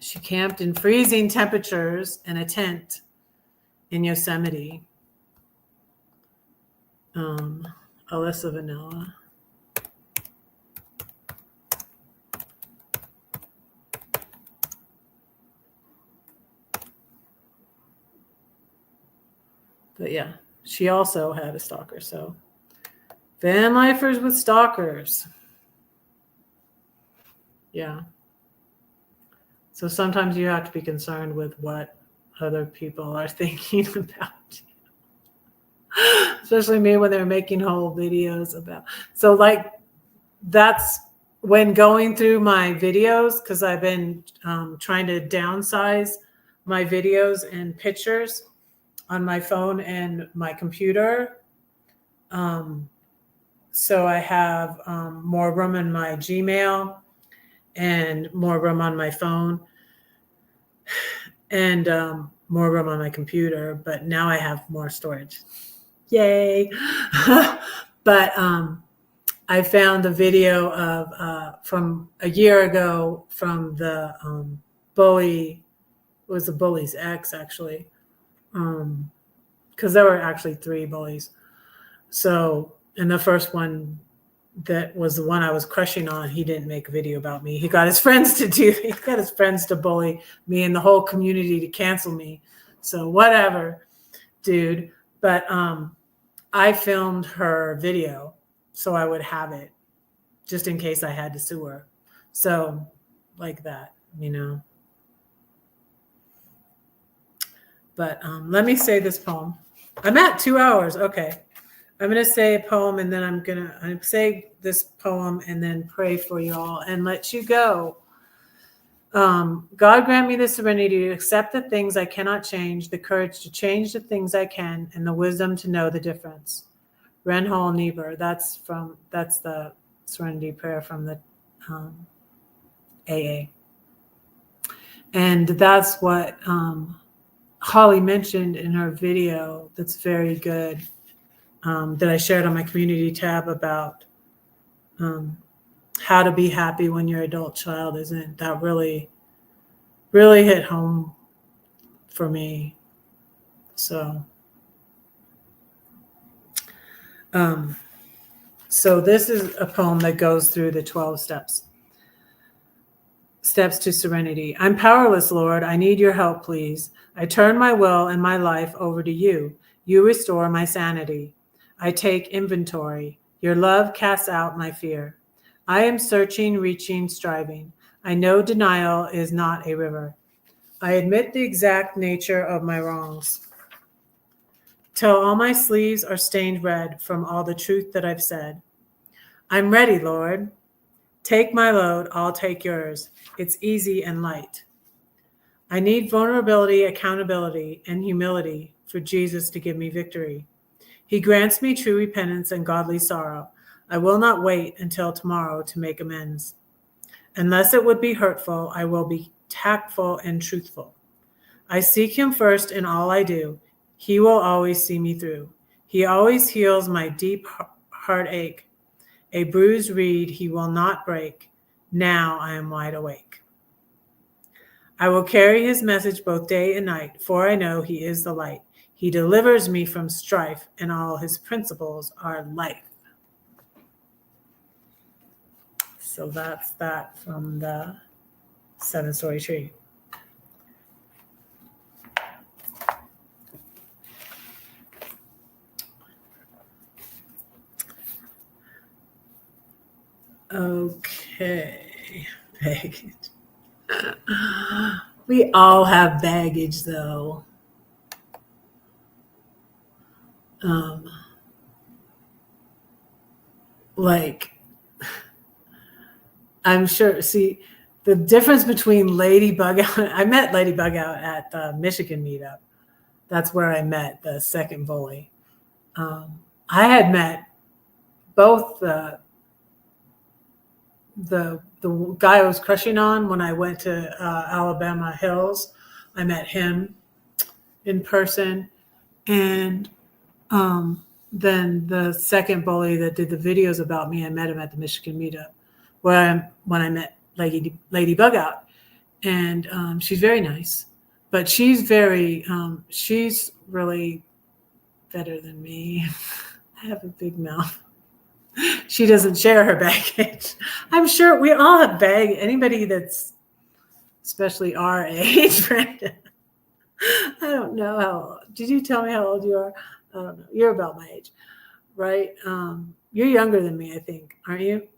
She camped in freezing temperatures in a tent in Yosemite. Alyssa Vanilla. But yeah, she also had a stalker. So van lifers with stalkers. Yeah. So sometimes you have to be concerned with what other people are thinking about you. Especially me when they're making whole videos about. So like that's when going through my videos, because I've been trying to downsize my videos and pictures on my phone and my computer. So I have more room in my Gmail and more room on my phone and more room on my computer. But now I have more storage. Yay. But I found a video of from a year ago from the bully. It was the bully's ex, actually. Because there were actually 3 bullies. So, and the first one that was the one I was crushing on, he didn't make a video about me. He got his friends to bully me and the whole community to cancel me. So whatever, dude. But I filmed her video so I would have it just in case I had to sue her. So like that, you know. But let me say this poem. I'm at 2 hours. Okay. I'm going to say a poem and then I'm going to say this poem and then pray for you all and let you go. God grant me the serenity to accept the things I cannot change, the courage to change the things I can, and the wisdom to know the difference. Reinhold Niebuhr. That's the Serenity Prayer from the AA. And that's what Holly mentioned in her video that's very good, that I shared on my community tab about how to be happy when your adult child isn't. That really, really hit home for me. So, so this is a poem that goes through the 12 steps. Steps to serenity. I'm powerless, Lord. I need your help, please. I turn my will and my life over to you. You restore my sanity. I take inventory. Your love casts out my fear. I am searching, reaching, striving. I know denial is not a river. I admit the exact nature of my wrongs. Till all my sleeves are stained red from all the truth that I've said. I'm ready, Lord. Take my load, I'll take yours. It's easy and light. I need vulnerability, accountability, and humility for Jesus to give me victory. He grants me true repentance and godly sorrow. I will not wait until tomorrow to make amends. Unless it would be hurtful, I will be tactful and truthful. I seek him first in all I do. He will always see me through. He always heals my deep heartache. A bruised reed he will not break. Now I am wide awake. I will carry his message both day and night, for I know he is the light. He delivers me from strife, and all his principles are life. So that's that from the 7-Story Tree. Okay, baggage. We all have baggage, though. Like, I'm sure. See, the difference between Ladybug out. I met Ladybug out at the Michigan meetup. That's where I met the second bully. I had met both the guy I was crushing on when I went to Alabama Hills. I met him in person, and then the second bully that did the videos about me, I met him at the Michigan meetup, when I met Ladybug out, and she's very nice, but she's really better than me. I have a big mouth. She doesn't share her baggage. I'm sure we all have baggage. Anybody that's especially our age, Brandon. I don't know how. Did you tell me how old you are? I don't know. You're about my age, right? You're younger than me, I think, aren't you?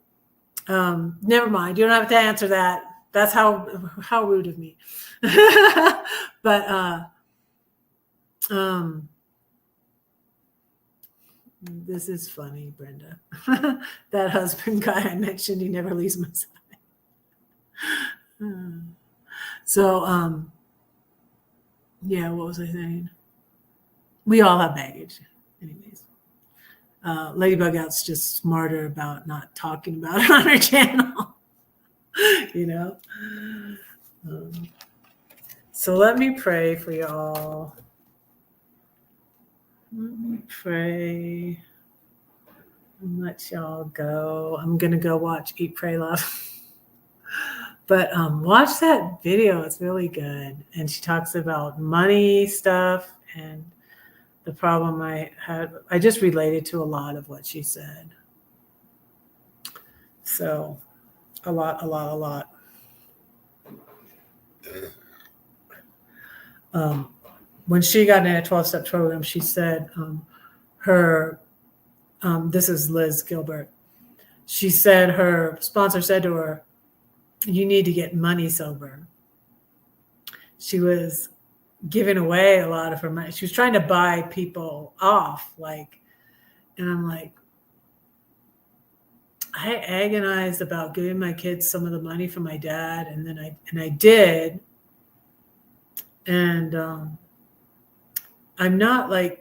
Never mind. You don't have to answer that. That's how rude of me. But this is funny, Brenda. That husband guy I mentioned, he never leaves my side. So, yeah, what was I saying? We all have baggage, anyways. Ladybug Out's just smarter about not talking about it on her channel, you know? So let me pray for y'all. Let me pray and let y'all go. I'm going to go watch Eat, Pray, Love. But watch that video. It's really good. And she talks about money stuff and the problem I had. I just related to a lot of what she said. So a lot. When she got in a 12-step program, she said this is Liz Gilbert. She said her sponsor said to her, "You need to get money sober." She was giving away a lot of her money. She was trying to buy people off, and I'm like, I agonized about giving my kids some of the money from my dad, and I did. And I'm not I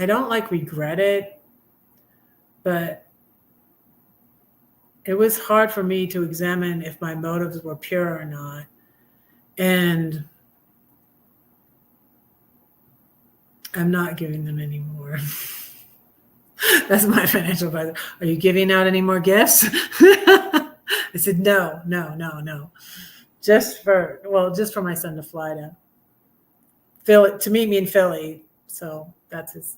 don't regret it, but it was hard for me to examine if my motives were pure or not. And I'm not giving them anymore. That's my financial advisor. Are you giving out any more gifts? I said, no. Just for my son to fly to Philly, to meet me in Philly. So that's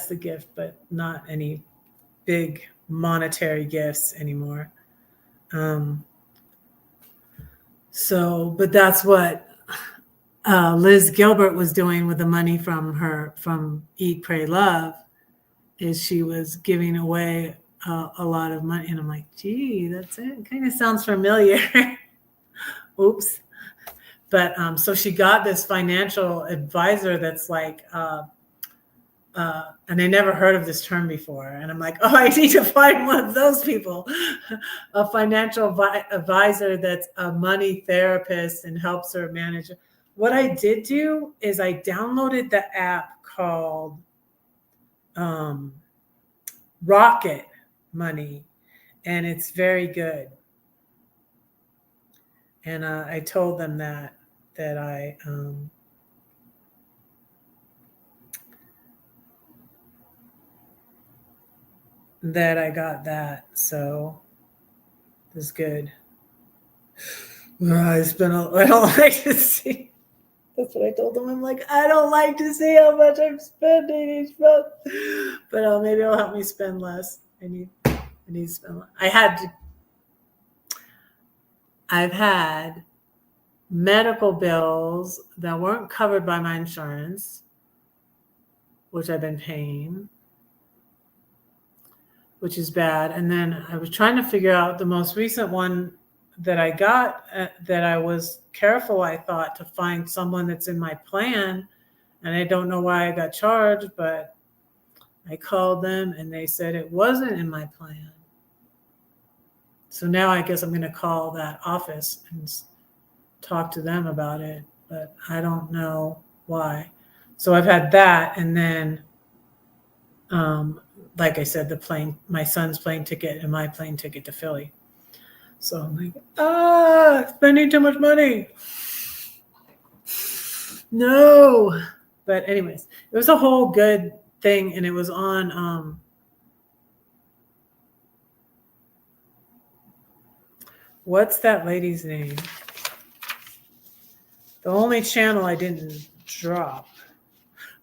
the gift, but not any big monetary gifts anymore. But that's what Liz Gilbert was doing with the money from Eat, Pray, Love, is she was giving away a lot of money. And I'm like, gee, that's it. Kind of sounds familiar. Oops. But so she got this financial advisor that's and I never heard of this term before. And I'm like, oh, I need to find one of those people, a financial advisor that's a money therapist and helps her manage. What I did do is I downloaded the app called Rocket Money, and it's very good. And I told them that I that I got that. So it's good. I don't like to see. That's what I told them. I'm like, I don't like to see how much I'm spending each month. But maybe it'll help me spend less. I need to spend less. I've had medical bills that weren't covered by my insurance, which I've been paying, which is bad. And then I was trying to figure out the most recent one that I got, that I was careful, I thought, to find someone that's in my plan. And I don't know why I got charged, but I called them and they said it wasn't in my plan. So now I guess I'm going to call that office and talk to them about it, but I don't know why. So I've had that. And then, like I said, my son's plane ticket and my plane ticket to Philly. So I'm like, spending too much money. No. But anyways, it was a whole good thing. And it was on, what's that lady's name? The only channel I didn't drop.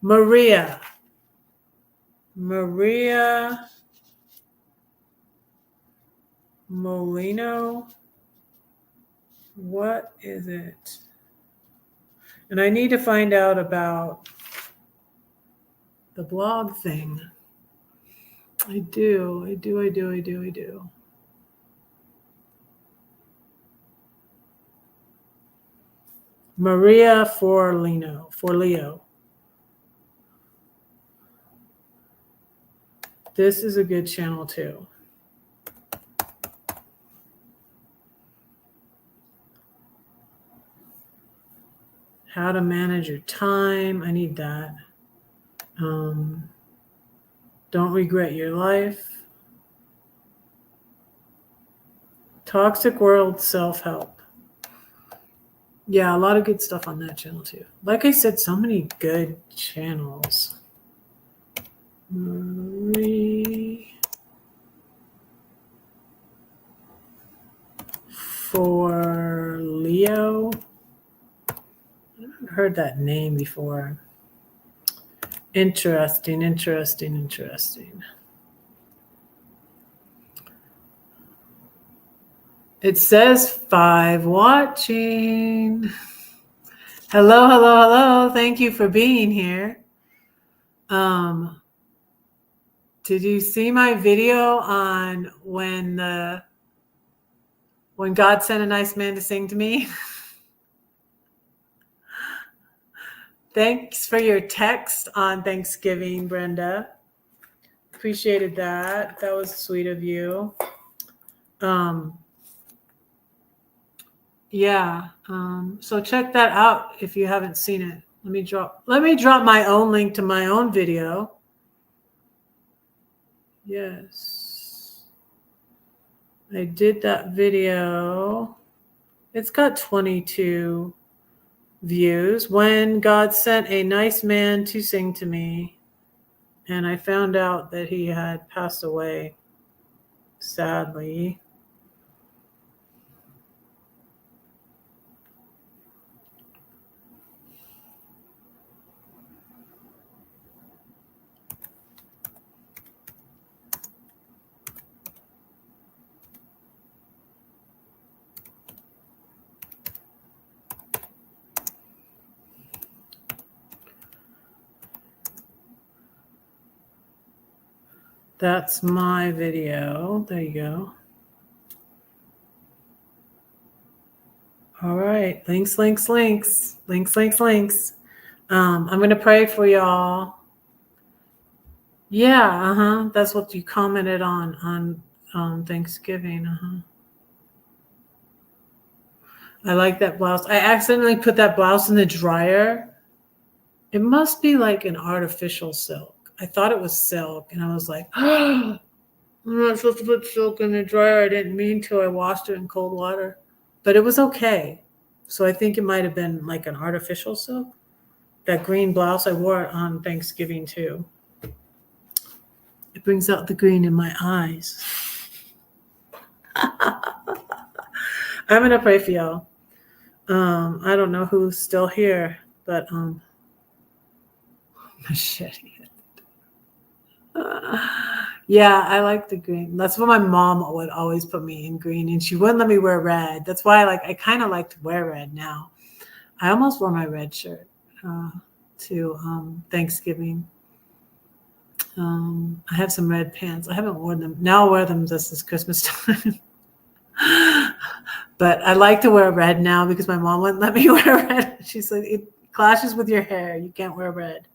Maria Molino. What is it? And I need to find out about the blog thing. I do. Maria Forleo. This is a good channel too. How to manage your time. I need that. Don't regret your life. Toxic World Self-Help. Yeah, a lot of good stuff on that channel too. Like I said, so many good channels. Marie Forleo. I haven't heard that name before. Interesting. It says 5 watching. Hello. Thank you for being here. Did you see my video on when God sent a nice man to sing to me? Thanks for your text on Thanksgiving, Brenda. Appreciated that. That was sweet of you. So check that out if you haven't seen it. Let me drop my own link to my own video. Yes. I did that video. It's got 22 views. When God sent a nice man to sing to me, and I found out that he had passed away, sadly. That's my video. There you go. All right. Links. I'm going to pray for y'all. Yeah. That's what you commented on Thanksgiving. I like that blouse. I accidentally put that blouse in the dryer. It must be like an artificial silk. I thought it was silk, and I was like, I'm not supposed to put silk in the dryer. I didn't mean to. I washed it in cold water, but it was okay. So I think it might have been like an artificial silk. That green blouse, I wore it on Thanksgiving too. It brings out the green in my eyes. I'm going to pray for y'all. I don't know who's still here, but machete. Yeah, I like the green. That's what my mom would always put me in green, and she wouldn't let me wear red. That's why I kind of like to wear red now. I almost wore my red shirt to Thanksgiving. I have some red pants. I haven't worn them. Now I'll wear them just this Christmas time. But I like to wear red now because my mom wouldn't let me wear red. She's like, it clashes with your hair. You can't wear red.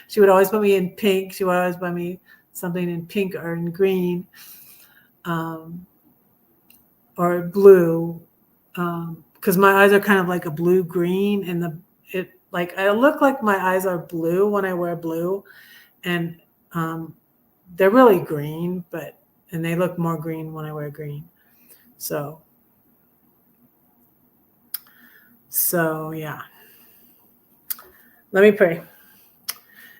She would always put me in pink. She would always buy me something in pink or in green, or blue, because my eyes are kind of like a blue green, and I look like my eyes are blue when I wear blue, and they're really green, and they look more green when I wear green. So yeah. Let me pray.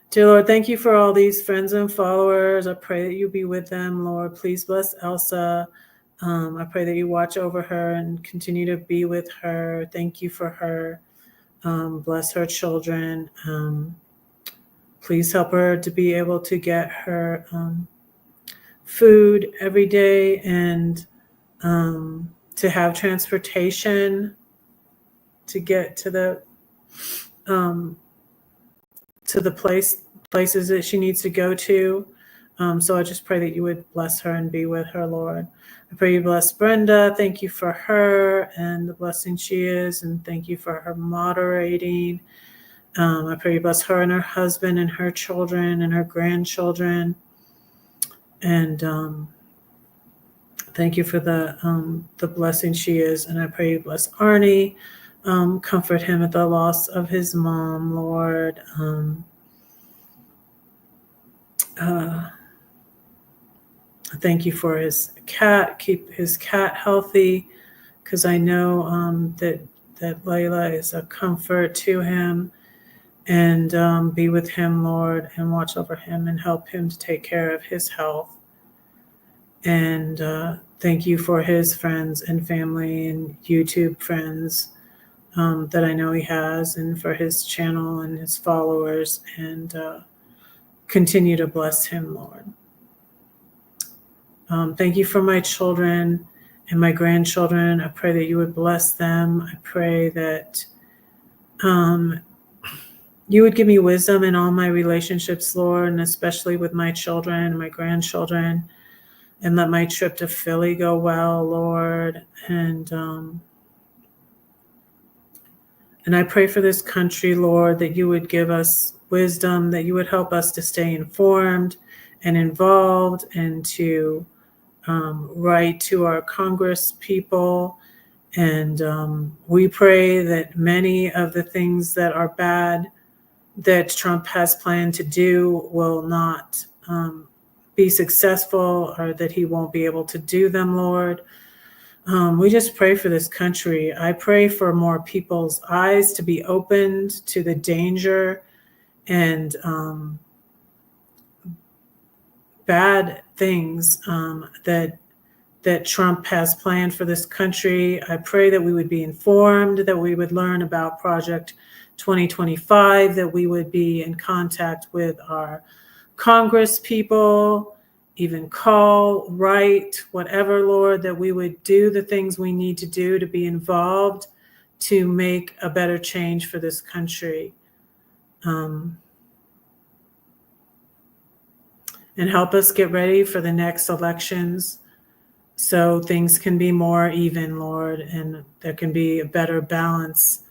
Dear Lord, thank you for all these friends and followers. I pray that you be with them, Lord. Please bless Elsa. I pray that you watch over her and continue to be with her. Thank you for her. Bless her children. Please help her to be able to get her food every day, and to have transportation to get to the places that she needs to go to. So I just pray that you would bless her and be with her, Lord. I pray you bless Brenda. Thank you for her and the blessing she is, and thank you for her moderating. I pray you bless her and her husband and her children and her grandchildren. And thank you for the blessing she is. And I pray you bless Arnie. Comfort him at the loss of his mom, Lord. Thank you for his cat. Keep his cat healthy, because I know that Layla is a comfort to him. And be with him, Lord, and watch over him and help him to take care of his health. And thank you for his friends and family and YouTube friends that I know he has, and for his channel and his followers. And continue to bless him, Lord. Thank you for my children and my grandchildren. I pray that you would bless them. I pray that you would give me wisdom in all my relationships, Lord, and especially with my children and my grandchildren. And let my trip to Philly go well, Lord. And I pray for this country, Lord, that you would give us wisdom, that you would help us to stay informed and involved, and to write to our Congress people. And we pray that many of the things that are bad that Trump has planned to do will not be successful, or that he won't be able to do them, Lord. We just pray for this country. I pray for more people's eyes to be opened to the danger and bad things that Trump has planned for this country. I pray that we would be informed, that we would learn about Project 2025, that we would be in contact with our Congress people, even call, write, whatever, Lord, that we would do the things we need to do to be involved to make a better change for this country. And help us get ready for the next elections, so things can be more even, Lord, and there can be a better balance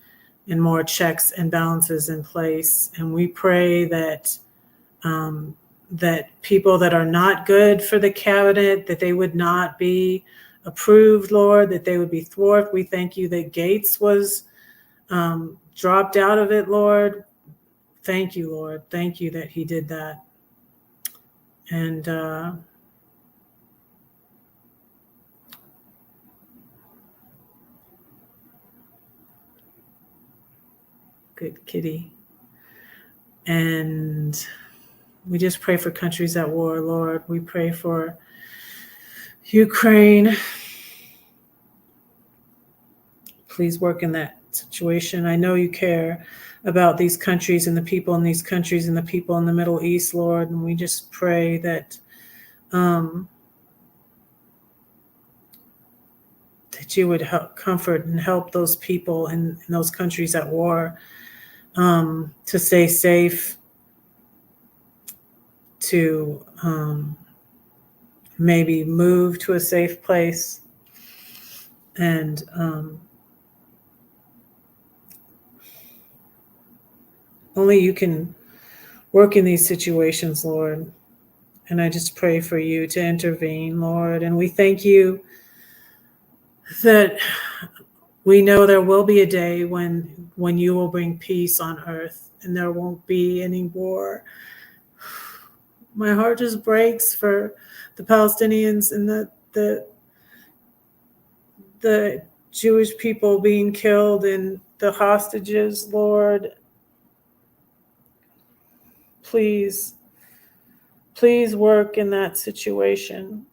and more checks and balances in place. And we pray that that people that are not good for the cabinet, that they would not be approved, Lord, that they would be thwarted. We thank you that Gates was dropped out of it, Lord. Thank you, Lord. Thank you that he did that. And good kitty. And We just pray for countries at war, Lord. We pray for Ukraine. Please work in that situation. I know you care about these countries and the people in these countries and the people in the Middle East, Lord. And we just pray that that you would help comfort and help those people in those countries at war to stay safe, to maybe move to a safe place, and only you can work in these situations, Lord. And I just pray for you to intervene, Lord. And we thank you that we know there will be a day when you will bring peace on earth and there won't be any war. My heart just breaks for the Palestinians and the Jewish people being killed and the hostages, Lord. Please work in that situation.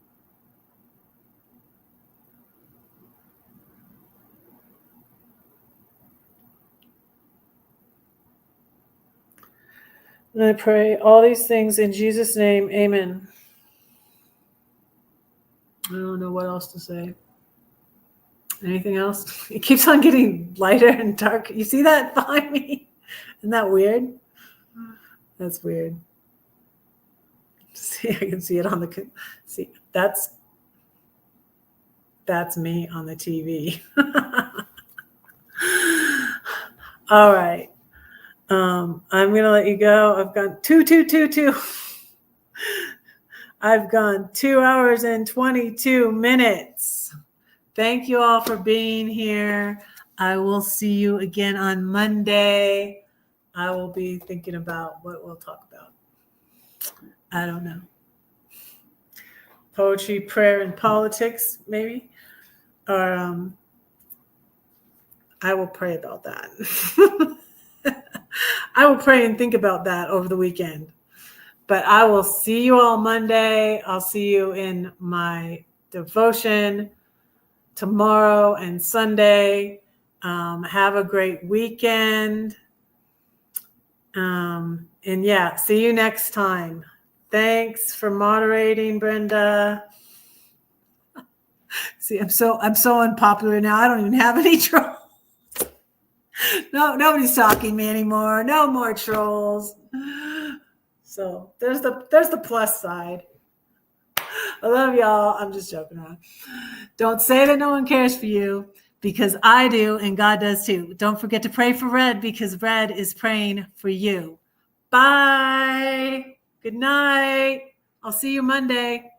And I pray all these things in Jesus' name. Amen. I don't know what else to say. Anything else? It keeps on getting lighter and darker. You see that behind me? Isn't that weird? That's weird. See, I can see it on the. See, that's me on the TV. All right. I'm going to let you go. I've gone 2. I've gone 2 hours and 22 minutes. Thank you all for being here. I will see you again on Monday. I will be thinking about what we'll talk about. I don't know. Poetry, prayer, and politics, maybe. Or I will pray about that. I will pray and think about that over the weekend. But I will see you all Monday. I'll see you in my devotion tomorrow and Sunday. Have a great weekend. And yeah, see you next time. Thanks for moderating, Brenda. See, I'm so unpopular now. I don't even have any trolls. No, nobody's talking to me anymore. No more trolls. So there's the plus side. I love y'all. I'm just joking around. Don't say that no one cares for you, because I do and God does too. Don't forget to pray for Red, because Red is praying for you. Bye. Good night. I'll see you Monday.